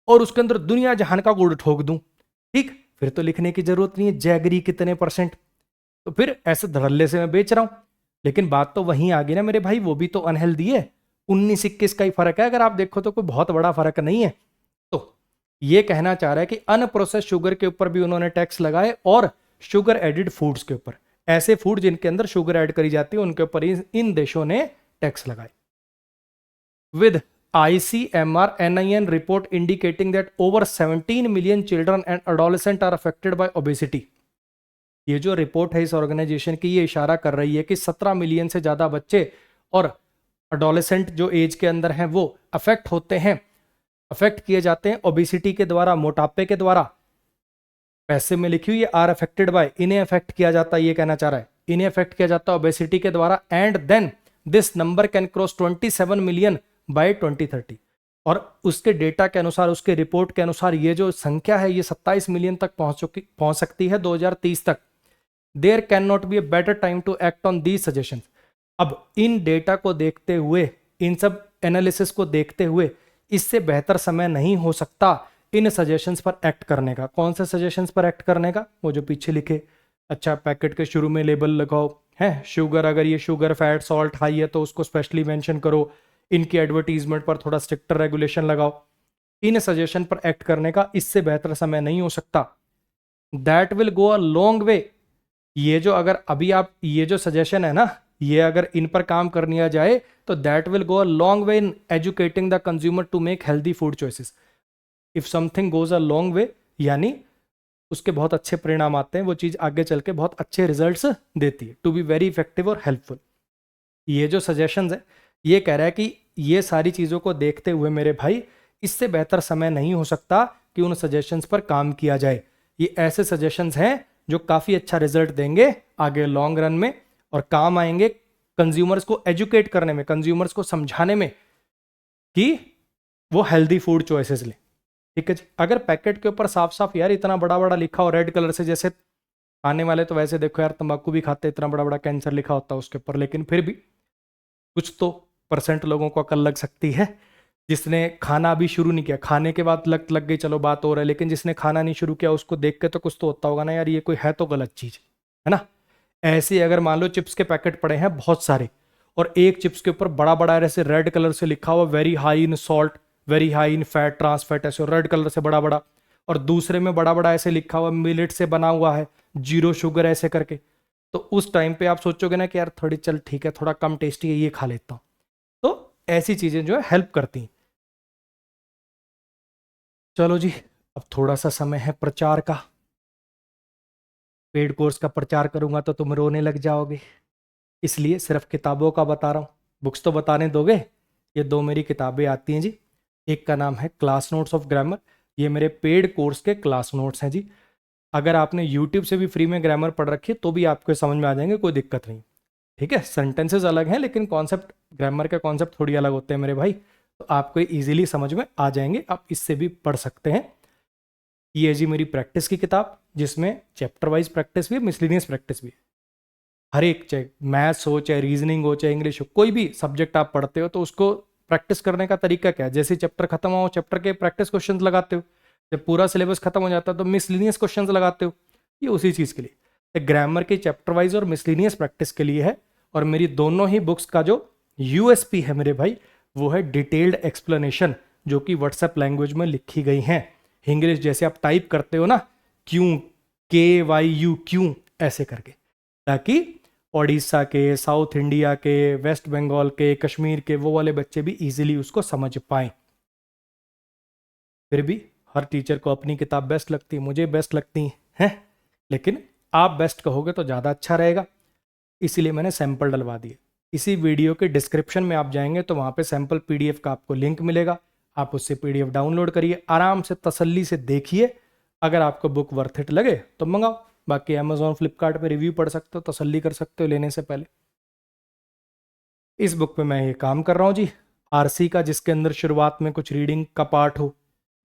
और उसके अंदर दुनिया जहान का गुड़ ठोक दूं, ठीक, फिर तो लिखने की जरूरत नहीं है जैगरी कितने %। तो फिर ऐसे धड़ल्ले से मैं बेच रहा हूं। लेकिन बात तो वहीं आ गई ना मेरे भाई, वो भी तो अनहेल्दी है। 19-21 का ही फर्क है, अगर आप देखो तो कोई बहुत बड़ा फर्क नहीं है। तो ये कहना चाह रहा है कि अनप्रोसेस्ड शुगर के ऊपर भी उन्होंने टैक्स लगाए और शुगर एडिड फूड्स के ऊपर, ऐसे फूड जिनके अंदर शुगर ऐड करी जाती है उनके ऊपर इन देशों ने टैक्स लगाए। With ICMR NIN report indicating that over 17 million children and adolescents are affected by obesity। ये जो रिपोर्ट है इस ऑर्गेनाइजेशन की, ये इशारा कर रही है कि 17 मिलियन से ज्यादा बच्चे और अडोलेसेंट जो एज के अंदर हैं वो अफेक्ट होते हैं, अफेक्ट किए जाते हैं ओबेसिटी के द्वारा, मोटापे के द्वारा। पैसे में लिखी हुई है आर अफेक्टेड बाय, इन्हें अफेक्ट किया जाता है, ये कहना चाह रहा है इन्हें अफेक्ट किया जाता है ओबेसिटी के द्वारा। And then this number can cross 27 million by 2030। और उसके डेटा के अनुसार, उसके रिपोर्ट के अनुसार ये जो संख्या है ये 27 मिलियन तक पहुंच सकती है 2030 तक। There can not be a better time to act on these suggestion. अब इन डेटा को देखते हुए, इन सब एनालिसिस को देखते हुए, इससे बेहतर समय नहीं हो सकता इन सजेशंस पर एक्ट करने का। कौन से सजेशंस पर एक्ट करने का, वो जो पीछे लिखे, अच्छा पैकेट के शुरू में लेबल लगाओ है शुगर, अगर ये शुगर फैट सॉल्ट हाई है तो उसको स्पेशली मेंशन करो, इनकी एडवर्टीजमेंट पर थोड़ा स्ट्रिक्टर रेगुलेशन लगाओ। इन सजेशन पर एक्ट करने का इससे बेहतर समय नहीं हो सकता। That will go a long वे। ये जो अगर अभी आप ये जो सजेशन है ना, ये अगर इन पर काम कर लिया जाए तो that will go a long way in educating the consumer to make healthy food choices. If something goes a long way, यानी उसके बहुत अच्छे परिणाम आते हैं, वो चीज आगे चल के बहुत अच्छे रिजल्ट्स देती है, टू बी वेरी इफेक्टिव और हेल्पफुल। ये जो सजेशंस है ये कह रहा है कि ये सारी चीजों को देखते हुए मेरे भाई, इससे बेहतर समय नहीं हो सकता कि उन सजेशंस पर काम किया जाए। ये ऐसे सजेशंस हैं जो काफी अच्छा रिजल्ट देंगे आगे लॉन्ग रन में और काम आएंगे कंज्यूमर्स को एजुकेट करने में, कंज्यूमर्स को समझाने में कि वो हेल्दी फूड चॉइसेस लें। ठीक है जी। अगर पैकेट के ऊपर साफ साफ यार इतना बड़ा बड़ा लिखा हो रेड कलर से, जैसे आने वाले तो वैसे देखो यार तंबाकू भी खाते, इतना बड़ा बड़ा कैंसर लिखा होता है उसके ऊपर, लेकिन फिर भी कुछ तो % लोगों को अकल लग सकती है। जिसने खाना अभी शुरू नहीं किया, खाने के बाद लग गई चलो बात हो रहा है, लेकिन जिसने खाना नहीं शुरू किया उसको देख के तो कुछ तो होता होगा ना यार, ये कोई है तो गलत चीज है ना। ऐसे अगर मान लो चिप्स के पैकेट पड़े हैं बहुत सारे और एक चिप्स के ऊपर बड़ा बड़ा ऐसे रेड कलर से लिखा हुआ very high in salt, very high in fat, trans fat, ऐसे रेड कलर से बड़ा बड़ा, और दूसरे में बड़ा बड़ा ऐसे लिखा हुआ मिलेट से बना हुआ है, जीरो शुगर ऐसे करके, तो उस टाइम पे आप सोचोगे ना कि यार थोड़ी चल ठीक है थोड़ा कम टेस्टी है ये खा लेता हूं। तो ऐसी चीजें जो है हेल्प करती हैं। चलो जी, अब थोड़ा सा समय है प्रचार का। पेड कोर्स का प्रचार करूंगा तो तुम रोने लग जाओगे, इसलिए सिर्फ किताबों का बता रहा हूँ। बुक्स तो बताने दोगे? ये दो मेरी किताबें आती हैं जी। एक का नाम है क्लास नोट्स ऑफ ग्रामर, ये मेरे पेड कोर्स के क्लास नोट्स हैं जी। अगर आपने यूट्यूब से भी फ्री में ग्रामर पढ़ रखी है तो भी आपको समझ में आ जाएंगे, कोई दिक्कत नहीं। ठीक है, सेंटेंसेस अलग हैं लेकिन कॉन्सेप्ट, ग्रामर के कॉन्सेप्ट थोड़ी अलग होते हैं मेरे भाई, तो आपको इजीली समझ में आ जाएंगे, आप इससे भी पढ़ सकते हैं। ये है जी मेरी प्रैक्टिस की किताब, जिसमें चैप्टर वाइज प्रैक्टिस भी है, मिसलिनियस प्रैक्टिस भी है। हर एक, चाहे मैथ्स हो, चाहे रीजनिंग हो, चाहे इंग्लिश हो, कोई भी सब्जेक्ट आप पढ़ते हो तो उसको प्रैक्टिस करने का तरीका क्या है? जैसे चैप्टर खत्म हो, चैप्टर के प्रैक्टिस क्वेश्चन लगाते हो। जब पूरा सिलेबस खत्म हो जाता है तो मिसलिनियस क्वेश्चन लगाते हो। ये उसी चीज़ के लिए ग्रामर के चैप्टर वाइज और मिसलिनियस प्रैक्टिस के लिए है। और मेरी दोनों ही बुक्स का जो यूएसपी है मेरे भाई, वो है डिटेल्ड एक्सप्लेनेशन, जो कि व्हाट्सएप लैंग्वेज में लिखी गई हैं। इंग्लिश जैसे आप टाइप करते हो ना, क्यों, KYU, क्यों, ऐसे करके, ताकि ओडिशा के, साउथ इंडिया के, वेस्ट बंगाल के, कश्मीर के वो वाले बच्चे भी इजीली उसको समझ पाएं। फिर भी हर टीचर को अपनी किताब बेस्ट लगती है, मुझे बेस्ट लगती है, लेकिन आप बेस्ट कहोगे तो ज़्यादा अच्छा रहेगा, इसीलिए मैंने सैंपल डलवा दिए। इसी वीडियो के डिस्क्रिप्शन में आप जाएंगे तो वहाँ पे सैंपल PDF का आपको लिंक मिलेगा, आप उससे PDF डाउनलोड करिए, आराम से तसल्ली से देखिए। अगर आपको बुक वर्थ इट लगे तो मंगाओ, बाकी अमेजोन फ्लिपकार्ट पे रिव्यू पढ़ सकते हो, तसल्ली कर सकते हो लेने से पहले। इस बुक पे मैं ये काम कर रहा हूँ जी, RC का, जिसके अंदर शुरुआत में कुछ रीडिंग का पार्ट हो,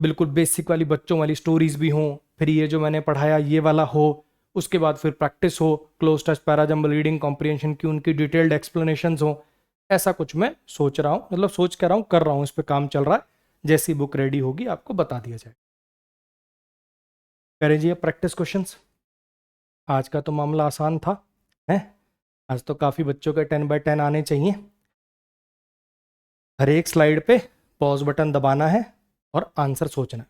बिल्कुल बेसिक वाली बच्चों वाली स्टोरीज भी हों, फिर ये जो मैंने पढ़ाया ये वाला हो, उसके बाद फिर प्रैक्टिस हो, close touch, parajumble, reading comprehension की उनकी डिटेल्ड एक्सप्लेनेशंस हो। ऐसा कुछ मैं सोच रहा हूँ, मतलब सोच कर रहा हूँ, कर रहा हूँ, इस पर काम चल रहा है। जैसी बुक रेडी होगी आपको बता दिया जाए। करें जी प्रैक्टिस क्वेश्चंस। आज का तो मामला आसान था, है? आज तो काफ़ी बच्चों के 10x10 आने चाहिए। हर एक स्लाइड पे पॉज बटन दबाना है और आंसर सोचना है।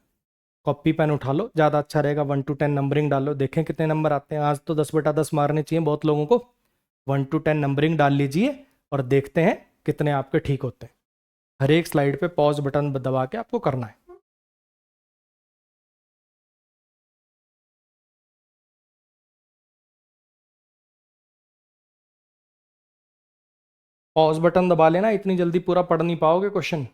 कॉपी पेन उठा लो, ज़्यादा अच्छा रहेगा। 1 to 10 नंबरिंग डालो, देखें कितने नंबर आते हैं। आज तो 10/10 मारने चाहिए बहुत लोगों को। 1 to 10 नंबरिंग डाल लीजिए और देखते हैं कितने आपके ठीक होते हैं। हर एक स्लाइड पे पॉज बटन दबा के आपको करना है। पॉज बटन दबा लेना, इतनी जल्दी पूरा पढ़ नहीं पाओगे क्वेश्चन।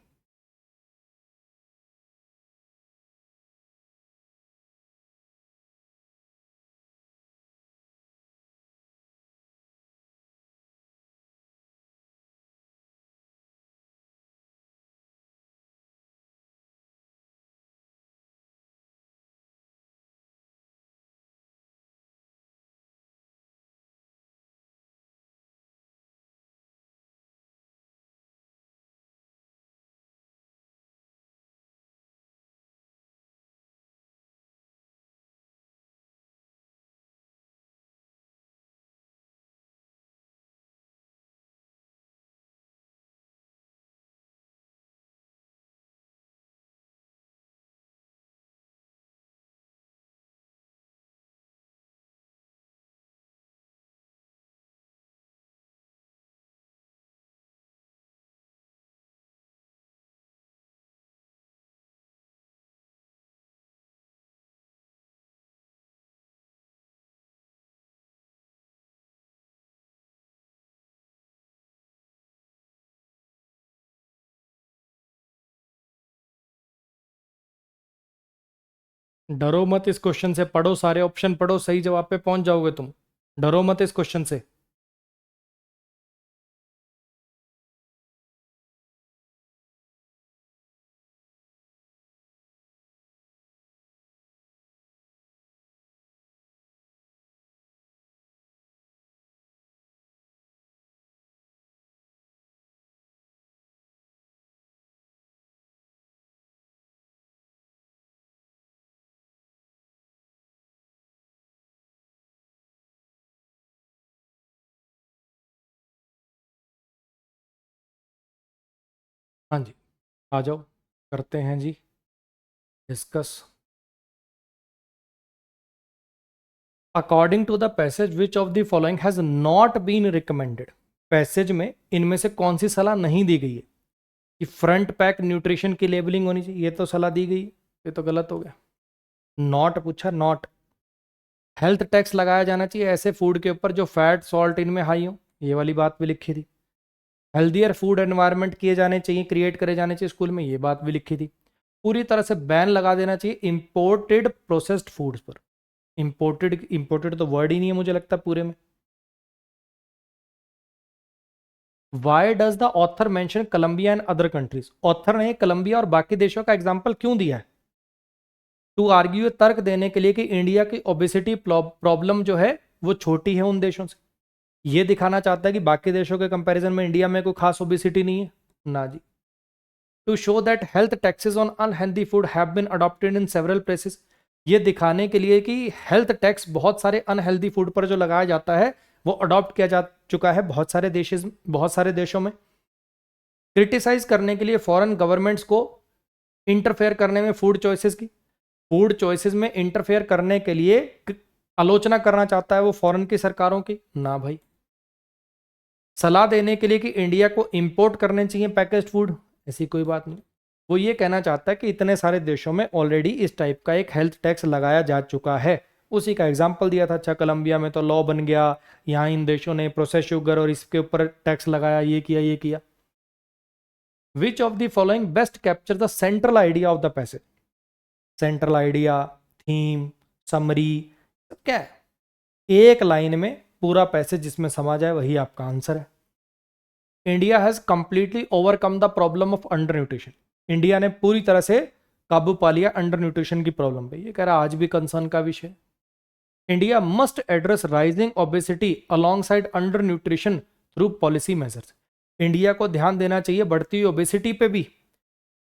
डरो मत इस क्वेश्चन से, पढ़ो, सारे ऑप्शन पढ़ो, सही जवाब पे पहुंच जाओगे तुम। डरो मत इस क्वेश्चन से। हाँ जी, आ जाओ, करते हैं जी discuss. According to the passage which of the following has not been recommended. Passage में इनमें से कौन सी सलाह नहीं दी गई है? कि फ्रंट पैक न्यूट्रिशन की लेबलिंग होनी चाहिए, ये तो सलाह दी गई, ये तो गलत हो गया। नॉट पूछा, नॉट। हेल्थ टैक्स लगाया जाना चाहिए ऐसे फूड के ऊपर जो फैट सॉल्ट इनमें हाई हो, ये वाली बात भी लिखी थी। हेल्दियर फूड एनवायरनमेंट किए जाने चाहिए, क्रिएट करे जाने चाहिए स्कूल में, ये बात भी लिखी थी। पूरी तरह से बैन लगा देना चाहिए इंपोर्टेड प्रोसेस्ड फूड्स पर। इंपोर्टेड इंपोर्टेड तो वर्ड ही नहीं है मुझे लगता पूरे में। Why does the author mention Colombia and other countries? Author ने कोलंबिया और बाकी देशों का एग्जाम्पल क्यों दिया है? टू आर्ग्यू, तर्क देने के लिए कि इंडिया की ओबेसिटी प्रॉब्लम जो है वो छोटी है उन देशों से। ये दिखाना चाहता है कि बाकी देशों के कंपैरिजन में इंडिया में कोई खास ओबेसिटी नहीं है ना जी। To show that health taxes on unhealthy food have been adopted in several places, ये दिखाने के लिए कि हेल्थ टैक्स बहुत सारे अनहेल्दी फूड पर जो लगाया जाता है वो अडॉप्ट किया जा चुका है बहुत सारे देशों में। क्रिटिसाइज करने के लिए फॉरेन गवर्नमेंट्स को इंटरफेयर करने में फूड चॉइसेस में इंटरफेयर करने के लिए आलोचना करना चाहता है वो फॉरेन की सरकारों की ना भाई। सलाह देने के लिए कि इंडिया को इंपोर्ट करने चाहिए पैकेज्ड फूड, ऐसी कोई बात नहीं। वो ये कहना चाहता है कि इतने सारे देशों में ऑलरेडी इस टाइप का एक हेल्थ टैक्स लगाया जा चुका है, उसी का एग्जाम्पल दिया था। अच्छा, कोलंबिया में तो लॉ बन गया, यहाँ इन देशों ने प्रोसेस शुगर और इसके ऊपर टैक्स लगाया, ये किया। विच of the following best capture the central idea of the passage? Central idea, theme, summary, क्या है? एक लाइन में पूरा पैसेज जिसमें समा जाए वही आपका आंसर है। India has completely overcome the problem of under nutrition, India ने पूरी तरह से काबू पा लिया अंडर न्यूट्रिशन की प्रॉब्लम पे। ये कह रहा आज भी कंसर्न का विषय। India must address rising obesity along side under nutrition through policy measures, India को ध्यान देना चाहिए बढ़ती हुई ओबेसिटी पे भी,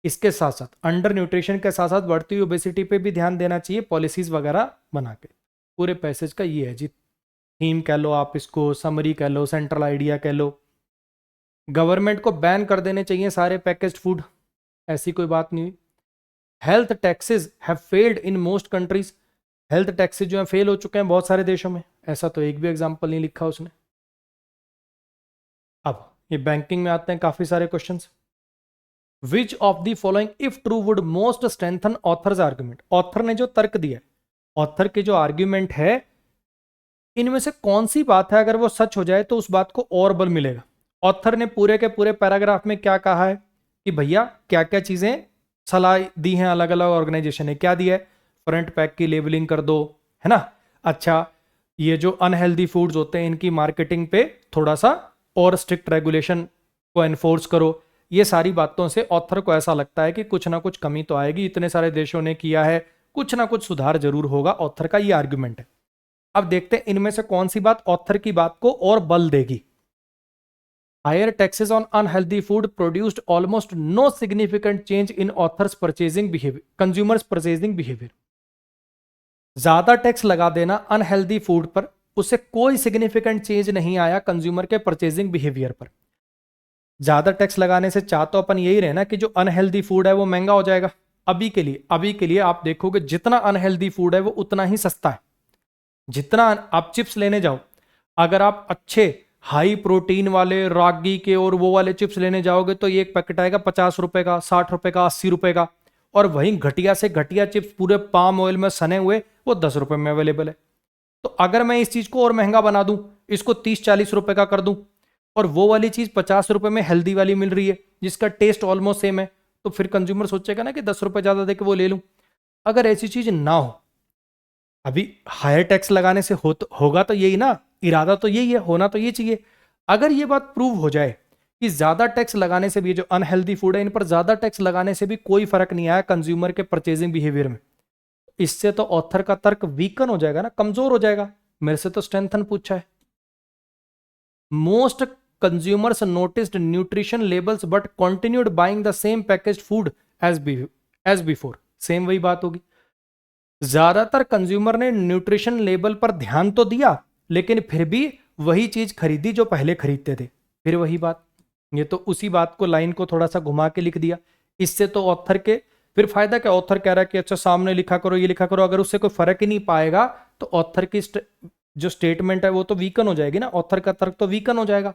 इसके साथ साथ अंडर न्यूट्रिशन के साथ साथ बढ़ती हुई ओबेसिटी पे भी ध्यान देना चाहिए पॉलिसीज वगैरह बना के। पूरे पैसेज का ये है जी, थीम कह लो आप इसको, समरी कह लो, सेंट्रल आइडिया कह लो। गवर्नमेंट को बैन कर देने चाहिए सारे पैकेज्ड फूड, ऐसी कोई बात नहीं हुई। Health taxes have failed in most countries, health taxes जो है फेल हो चुके हैं बहुत सारे देशों में, ऐसा तो एक भी एग्जांपल नहीं लिखा उसने। अब ये बैंकिंग में आते हैं काफी सारे questions. Which of the following if true would most strengthen authors argument? Author ने जो तर्क दिया, ऑथर के जो आर्ग्यूमेंट है, इनमें से कौन सी बात है अगर वो सच हो जाए तो उस बात को और बल मिलेगा? ऑथर ने पूरे के पूरे पैराग्राफ में क्या कहा है कि भैया क्या क्या चीजें सलाह दी हैं, अलग अलग ऑर्गेनाइजेशन ने क्या दिया है? फ्रंट पैक की लेबलिंग कर दो, है ना। अच्छा, ये जो अनहेल्दी फूड्स होते हैं इनकी मार्केटिंग पे थोड़ा सा और स्ट्रिक्ट रेगुलेशन को एनफोर्स करो। ये सारी बातों से ऑथर को ऐसा लगता है कि कुछ ना कुछ कमी तो आएगी, इतने सारे देशों ने किया है, कुछ ना कुछ सुधार जरूर होगा। ऑथर का ये आर्ग्यूमेंट है। अब देखते हैं इनमें से कौन सी बात ऑथर की बात को और बल देगी। Higher taxes on unhealthy food produced almost no significant change in authors purchasing behaviour, consumers purchasing behaviour. ज्यादा टैक्स लगा देना अनहेल्दी फूड पर, उससे कोई सिग्निफिकेंट चेंज नहीं आया कंज्यूमर के परचेजिंग बिहेवियर पर। ज्यादा टैक्स लगाने से चाह तो अपन यही रहे ना कि जो अनहेल्दी फूड है वो महंगा हो जाएगा। अभी के लिए आप देखोगे जितना अनहेल्दी फूड है वो उतना ही सस्ता है। जितना आप चिप्स लेने जाओ, अगर आप अच्छे हाई प्रोटीन वाले रागी के और वो वाले चिप्स लेने जाओगे तो ये एक पैकेट आएगा 50 रुपए का, 60 रुपए का, 80 रुपए का। और वहीं घटिया से घटिया चिप्स पूरे पाम ऑयल में सने हुए वो 10 रुपए में अवेलेबल है। तो अगर मैं इस चीज को और महंगा बना दूं, इसको 30-40 रुपए का कर दूं, और वो वाली चीज 50 रुपए में हेल्दी वाली मिल रही है जिसका टेस्ट ऑलमोस्ट सेम है, तो फिर कंज्यूमर सोचेगा ना कि 10 रुपए ज्यादा देके वो ले लूं। अगर ऐसी चीज ना हो, अभी हायर टैक्स लगाने से होगा तो यही ना, इरादा तो यही है, होना तो ये चाहिए। अगर ये बात प्रूव हो जाए कि ज्यादा टैक्स लगाने से भी जो अनहेल्दी फूड है इन पर ज्यादा टैक्स लगाने से भी कोई फर्क नहीं आया कंज्यूमर के परचेजिंग बिहेवियर में, इससे तो ऑथर का तर्क वीकन हो जाएगा ना, कमजोर हो जाएगा। मेरे से तो स्ट्रेंथन पूछा है। Most consumers noticed nutrition labels but continued buying the same packaged food as before, same वही बात होगी। ज्यादातर कंज्यूमर ने न्यूट्रिशन लेबल पर ध्यान तो दिया लेकिन फिर भी वही चीज खरीदी जो पहले खरीदते थे, फिर वही बात। ये तो उसी बात को, लाइन को थोड़ा सा घुमा के लिख दिया। इससे तो ऑथर के फिर फायदा क्या? ऑथर कह रहा है कि अच्छा सामने लिखा करो, ये लिखा करो, अगर उससे कोई फर्क ही नहीं पाएगा तो ऑथर की जो स्टेटमेंट है वो तो वीकन हो जाएगी ना, ऑथर का तर्क तो वीकन हो जाएगा।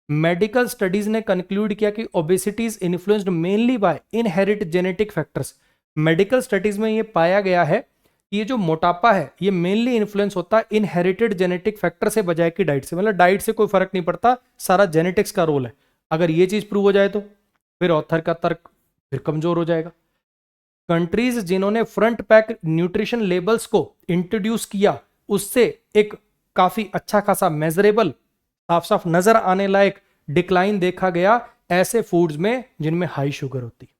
मेडिकल स्टडीज ने कंक्लूड किया कि obesity is influenced mainly by inherit genetic factors. Medical studies में ये पाया गया है ये जो मोटापा है ये मेनली इन्फ्लुएंस होता है इनहेरिटेड जेनेटिक फैक्टर से बजाय कि डाइट से। मतलब डाइट से कोई फर्क नहीं पड़ता, सारा जेनेटिक्स का रोल है। अगर ये चीज प्रूव हो जाए तो फिर ऑथर का तर्क फिर कमजोर हो जाएगा। कंट्रीज जिन्होंने फ्रंट पैक न्यूट्रिशन लेबल्स को इंट्रोड्यूस किया उससे एक काफी अच्छा खासा मेजरेबल साफ साफ नजर आने लायक डिक्लाइन देखा गया ऐसे फूड्स में जिनमें हाई शुगर होती है।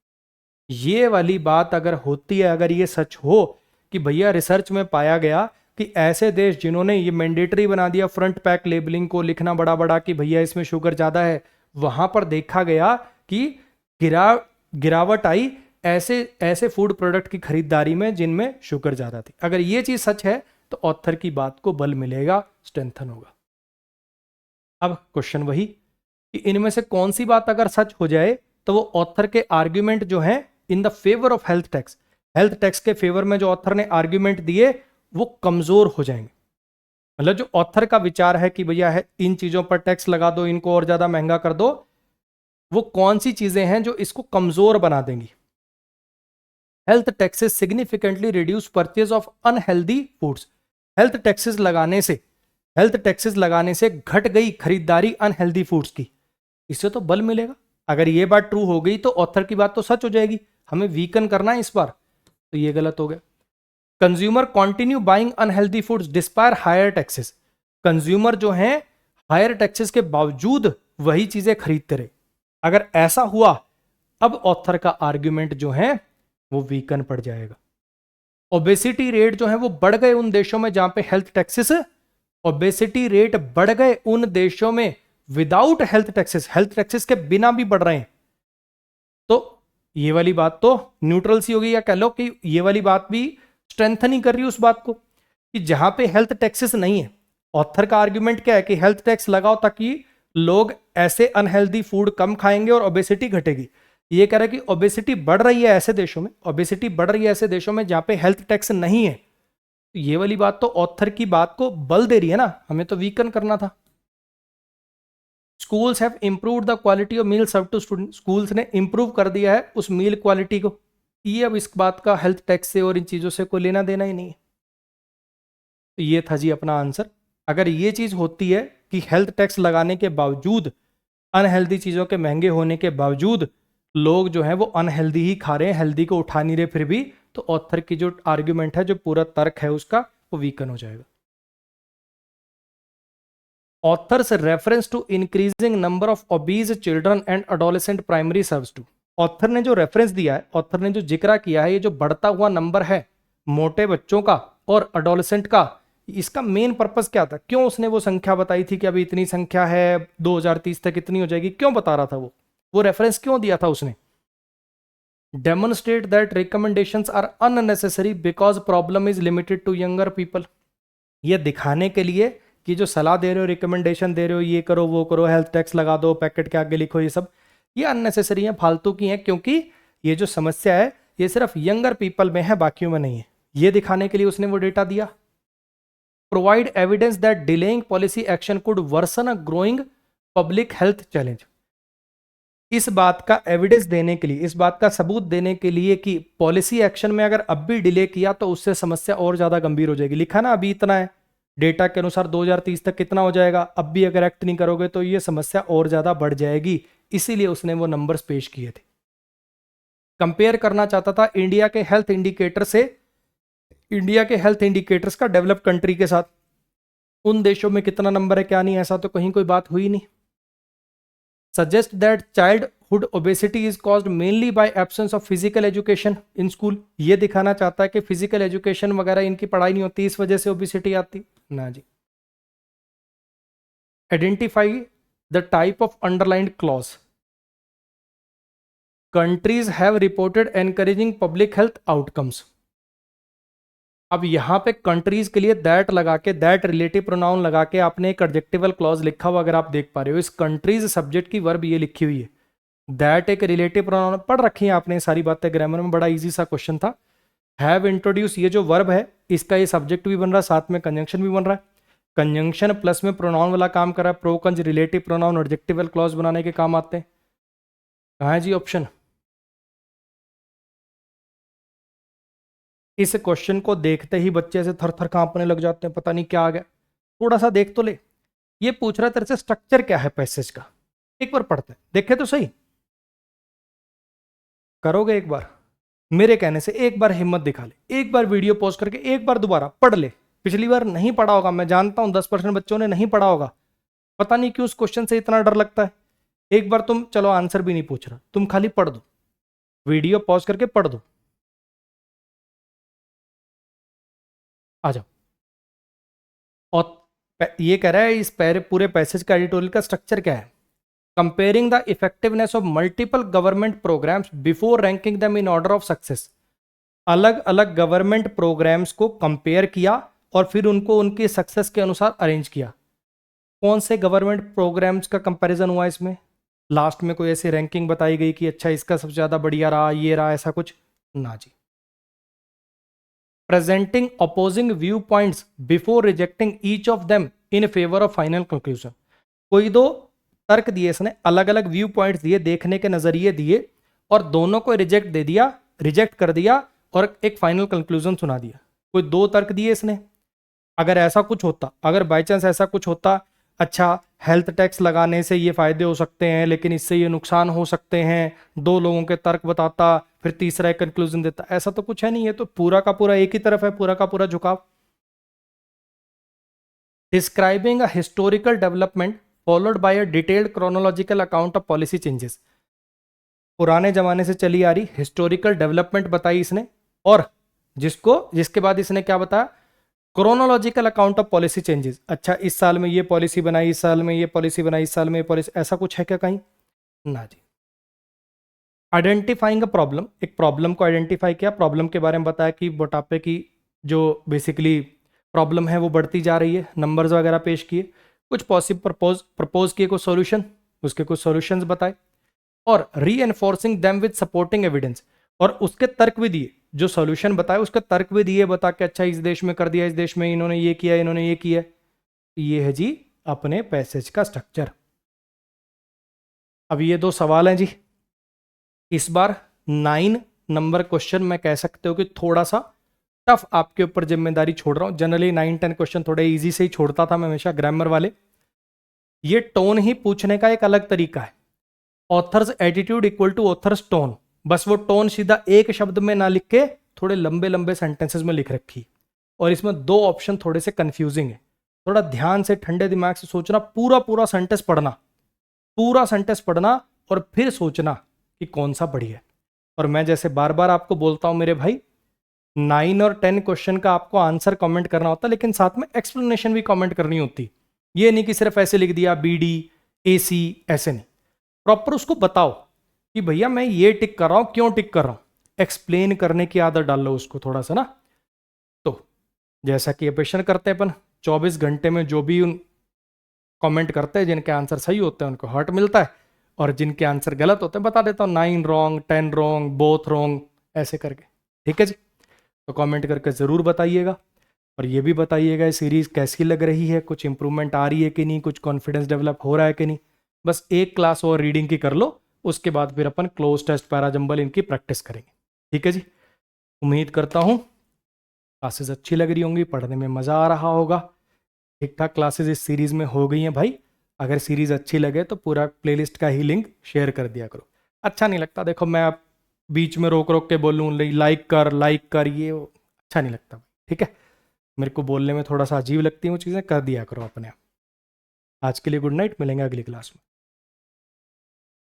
ये वाली बात अगर होती है, अगर ये सच हो कि भैया रिसर्च में पाया गया कि ऐसे देश जिन्होंने ये मैंडेटरी बना दिया फ्रंट पैक लेबलिंग को, लिखना बड़ा बड़ा कि भैया इसमें शुगर ज्यादा है, वहां पर देखा गया कि गिरावट आई ऐसे ऐसे फूड प्रोडक्ट की खरीदारी में जिनमें शुगर ज्यादा थी। अगर ये चीज सच है तो ऑथर की बात को बल मिलेगा, स्ट्रेंथन होगा। अब क्वेश्चन वही कि इनमें से कौन सी बात अगर सच हो जाए तो वो ऑथर के आर्ग्यूमेंट जो है in the favour of health tax के फेवर में जो ऑथर ने आर्ग्यूमेंट दिए वो कमजोर हो जाएंगे। मतलब जो ऑथर का विचार है कि भैया है इन चीजों पर टैक्स लगा दो, इनको और ज्यादा महंगा कर दो, वो कौन सी चीजें हैं जो इसको कमजोर बना देंगी। Health taxes significantly reduce purchase of unhealthy foods. Health taxes लगाने से घट गई खरीदारी अनहेल्दी फूड्स की, इससे तो बल मिलेगा। अगर ये बात ट्रू हो गई तो ऑथर की बात तो सच हो जाएगी, हमें वीकन करना है इस बार, तो ये गलत हो गया। Consumer continue buying unhealthy foods despite higher taxes. Consumer जो हैं हायर टैक्सेस के बावजूद वही चीजें खरीदते रहे। अगर ऐसा हुआ अब ऑथर का आर्ग्यूमेंट जो है वो वीकन पड़ जाएगा। ओबेसिटी रेट जो है वो बढ़ गए उन देशों में जहां पे हेल्थ टैक्सेस, ओबेसिटी रेट बढ़ गए उन देशों में विदाउट हेल्थ टैक्सेस के बिना भी बढ़ रहे हैं। तो ये वाली बात तो न्यूट्रल सी होगी, या कह लो कि ये वाली बात भी स्ट्रेंथन ही कर रही है उस बात को कि जहां पे हेल्थ टैक्सेस नहीं है। ऑथर का आर्ग्यूमेंट क्या है कि हेल्थ टैक्स लगाओ ताकि लोग ऐसे अनहेल्दी फूड कम खाएंगे और ओबेसिटी घटेगी। ये कह रहा है कि ओबेसिटी बढ़ रही है ऐसे देशों में, ओबेसिटी बढ़ रही है ऐसे देशों में जहां पे हेल्थ टैक्स नहीं है। तो ये वाली बात तो ऑथर की बात को बल दे रही है ना, हमें तो वीकन करना था। Schools have improved the quality of meal serve to student. Schools ने इंप्रूव कर दिया है उस मील क्वालिटी को। ये अब इस बात का हेल्थ टैक्स से और इन चीजों से कोई लेना देना ही नहीं है। तो ये था जी अपना आंसर। अगर ये चीज होती है कि हेल्थ टैक्स लगाने के बावजूद, अनहेल्दी चीजों के महंगे होने के बावजूद लोग जो है वो अनहेल्दी ही खा रहे हैं, हेल्दी को उठा नहीं रहे फिर भी, तो ऑथर की जो आर्ग्यूमेंट है, जो पूरा तर्क है उसका, वो वीकन हो जाएगा। Authors reference to increasing number of obese children and adolescent primary serves to. Author ने जो रेफरेंस दिया है, ऑथर ने जो जिक्र किया है, ये जो बढ़ता हुआ नंबर है मोटे बच्चों का और अडोलेसेंट का, इसका मेन पर्पस क्या था? क्यों उसने वो संख्या बताई थी कि अभी इतनी संख्या है 2030 तक इतनी हो जाएगी, क्यों बता रहा था वो रेफरेंस क्यों दिया था उसने? Demonstrate that recommendations are unnecessary because problem is limited to younger people. ये दिखाने के लिए कि जो सलाह दे रहे हो, रिकमेंडेशन दे रहे हो, ये करो वो करो, हेल्थ टैक्स लगा दो, पैकेट के आगे लिखो, ये सब ये अननेसेसरी है, फालतू की है, क्योंकि ये जो समस्या है ये सिर्फ यंगर पीपल में है, बाकियों में नहीं है। ये दिखाने के लिए उसने वो डेटा दिया। Provide evidence that delaying policy action could worsen a growing public health challenge. इस बात का एविडेंस देने के लिए, इस बात का सबूत देने के लिए कि पॉलिसी एक्शन में अगर अब भी डिले किया तो उससे समस्या और ज्यादा गंभीर हो जाएगी। लिखा ना अभी इतना है, डेटा के अनुसार 2030 तक कितना हो जाएगा, अब भी अगर एक्ट नहीं करोगे तो ये समस्या और ज्यादा बढ़ जाएगी। इसीलिए उसने वो नंबर्स पेश किए थे। कंपेयर करना चाहता था इंडिया के हेल्थ इंडिकेटर से, इंडिया के हेल्थ इंडिकेटर्स का डेवलप कंट्री के साथ। उन देशों में कितना नंबर है क्या नहीं, ऐसा तो कहीं कोई बात हुई नहीं। Suggest that childhood obesity is caused mainly by absence of physical education in school. ये दिखाना चाहता है कि फिजिकल एजुकेशन वगैरह इनकी पढ़ाई नहीं होती, इस वजह से ओबेसिटी आती ना जी। Identify the type of underlined clause. Countries have reported encouraging public health outcomes. अब यहां पे कंट्रीज के लिए दैट लगा के, दैट रिलेटिव प्रोनाउन लगा के आपने एक एडजेक्टिवल क्लॉज लिखा हुआ, अगर आप देख पा रहे हो। इस कंट्रीज सब्जेक्ट की वर्ब ये लिखी हुई है, दैट एक रिलेटिव प्रोनाउन, पढ़ रखी है आपने सारी बातें ग्रामर में, बड़ा इजी सा क्वेश्चन था। हैव इंट्रोड्यूस, ये जो वर्ब है इसका ये सब्जेक्ट भी बन रहा है, साथ में कंजंक्शन भी बन रहा है। कंजंक्शन प्लस में प्रोनाउन वाला काम कर रहा है, प्रो कंज रिलेटिव प्रोनाउन एडजेक्टिवल क्लॉज बनाने के काम आते हैं। कहाँ है जी ऑप्शन? इस क्वेश्चन को देखते ही बच्चे से थर थर कांपने लग जाते हैं, पता नहीं क्या आ गया। थोड़ा सा देख तो ले, ये पूछ रहा है तेरे से स्ट्रक्चर क्या है पैसेज का, एक बार पढ़ते हैं, देखे तो सही। करोगे एक बार, मेरे कहने से एक बार हिम्मत दिखा ले, एक बार वीडियो पॉज करके एक बार दोबारा पढ़ ले। पिछली बार नहीं पढ़ा होगा, मैं जानता हूं 10% बच्चों ने नहीं पढ़ा होगा, पता नहीं क्यों उस क्वेश्चन से इतना डर लगता है। एक बार तुम, चलो आंसर भी नहीं पूछ रहा, तुम खाली पढ़ दो, वीडियो पॉज करके पढ़ दो, आ जाओ। और ये कह रहा है इस पूरे पैसेज का एडिटोरियल का स्ट्रक्चर क्या है। Comparing the effectiveness of multiple government programs before ranking them in order of success. अलग अलग गवर्नमेंट प्रोग्राम्स को कंपेयर किया और फिर उनको उनकी सक्सेस के अनुसार अरेंज किया। कौन से गवर्नमेंट प्रोग्राम्स का कंपैरिजन हुआ इसमें? लास्ट में कोई ऐसी रैंकिंग बताई गई कि अच्छा इसका सबसे ज़्यादा बढ़िया रहा, ये रहा, ऐसा कुछ ना जी। Presenting opposing view points before rejecting each of them in favour of final conclusion. कोई दो तर्क दिए इसने, अलग अलग व्यू पॉइंट्स दिए, देखने के नजरिए दिए, और दोनों को रिजेक्ट दे दिया, रिजेक्ट कर दिया और एक फाइनल कंक्लूजन सुना दिया। कोई दो तर्क दिए इसने। अगर ऐसा कुछ होता, अगर बाई चांस ऐसा कुछ होता, अच्छा हेल्थ टैक्स लगाने से ये फायदे हो सकते हैं लेकिन इससे ये नुकसान हो सकते हैं, दो लोगों के तर्क बताता, फिर तीसरा एक कंक्लूजन देता, ऐसा तो कुछ है नहीं। है तो पूरा का पूरा एक ही तरफ है, पूरा का पूरा झुकाव। Describing a historical development followed by a detailed chronological account of policy changes. पुराने जमाने से चली आ रही हिस्टोरिकल डेवलपमेंट बताई इसने, और जिसके बाद इसने क्या बताया, chronological account of policy changes. अच्छा इस साल में ये पॉलिसी बनाई, इस साल में ये पॉलिसी बनाई, इस साल में ये पॉलिसी, ऐसा कुछ है क्या कहीं? ना जी। आइडेंटिफाइंग अ प्रॉब्लम, एक प्रॉब्लम को आइडेंटिफाई किया, प्रॉब्लम के बारे में बताया कि मोटापे की जो बेसिकली प्रॉब्लम है वो बढ़ती जा रही है, नंबर्स वगैरह पेश किए, कुछ पॉसिबल प्रपोज किए, कुछ सॉल्यूशन, उसके कुछ सॉल्यूशंस बताए, और री enforcing them with supporting evidence, और उसके तर्क भी दिए, जो सॉल्यूशन बताए उसके तर्क भी दिए, बता के अच्छा इस देश में कर दिया, इस देश में इन्होंने ये किया, इन्होंने ये किया। ये है जी अपने पैसेज का स्ट्रक्चर। अब ये दो सवाल हैं जी। इस बार 9 नंबर क्वेश्चन मैं कह सकते हो कि थोड़ा सा टफ आपके ऊपर जिम्मेदारी छोड़ रहा हूं। जनरली 9-10 क्वेश्चन थोड़े इजी से ही छोड़ता था मैं हमेशा, ग्रामर वाले। ये टोन ही पूछने का एक अलग तरीका है। Author's attitude equal to author's tone, बस वो टोन सीधा एक शब्द में ना लिख के थोड़े लंबे लंबे सेंटेंसेस में लिख रखी, और इसमें दो ऑप्शन थोड़े से कंफ्यूजिंग है। थोड़ा ध्यान से ठंडे दिमाग से सोचना, पूरा पूरा सेंटेंस पढ़ना, पूरा सेंटेंस पढ़ना और फिर सोचना कि कौन सा बढ़िया है। और मैं जैसे बार बार आपको बोलता हूं मेरे भाई, 9 और 10 क्वेश्चन का आपको आंसर कमेंट करना होता है, लेकिन साथ में एक्सप्लेनेशन भी कमेंट करनी होती। ये नहीं कि सिर्फ ऐसे लिख दिया BD AC, ऐसे नहीं, प्रॉपर उसको बताओ कि भैया मैं ये टिक कर रहा हूं, क्यों टिक कर रहा हूं, एक्सप्लेन करने की आदत डाल लो उसको थोड़ा सा ना। तो जैसा कि ऑपरेशन करते हैं अपन, 24 घंटे में जो भी उन कमेंट करते हैं जिनके आंसर सही होते हैं उनको हार्ट मिलता है, और जिनके आंसर गलत होते हैं बता देता हूँ 9 रॉन्ग, 10 रॉन्ग, बोथ रॉन्ग, ऐसे करके। ठीक है जी, तो कमेंट करके ज़रूर बताइएगा, और ये भी बताइएगा ये सीरीज़ कैसी लग रही है, कुछ इंप्रूवमेंट आ रही है कि नहीं, कुछ कॉन्फिडेंस डेवलप हो रहा है कि नहीं। बस एक क्लास और रीडिंग की कर लो, उसके बाद फिर अपन क्लोज टेस्ट, पैराजंबल इनकी प्रैक्टिस करेंगे। ठीक है जी, उम्मीद करता हूँ क्लासेस अच्छी लग रही होंगी, पढ़ने में मज़ा आ रहा होगा। ठीक ठाक क्लासेस इस सीरीज़ में हो गई हैं भाई। अगर सीरीज़ अच्छी लगे तो पूरा प्लेलिस्ट का ही लिंक शेयर कर दिया करो। अच्छा नहीं लगता देखो मैं आप बीच में रोक रोक के बोलूँ लाइक कर, ये अच्छा नहीं लगता। ठीक है, मेरे को बोलने में थोड़ा सा अजीब लगती है वो चीज़ें, कर दिया करो अपने आप। आज के लिए गुड नाइट, मिलेंगे अगली क्लास में।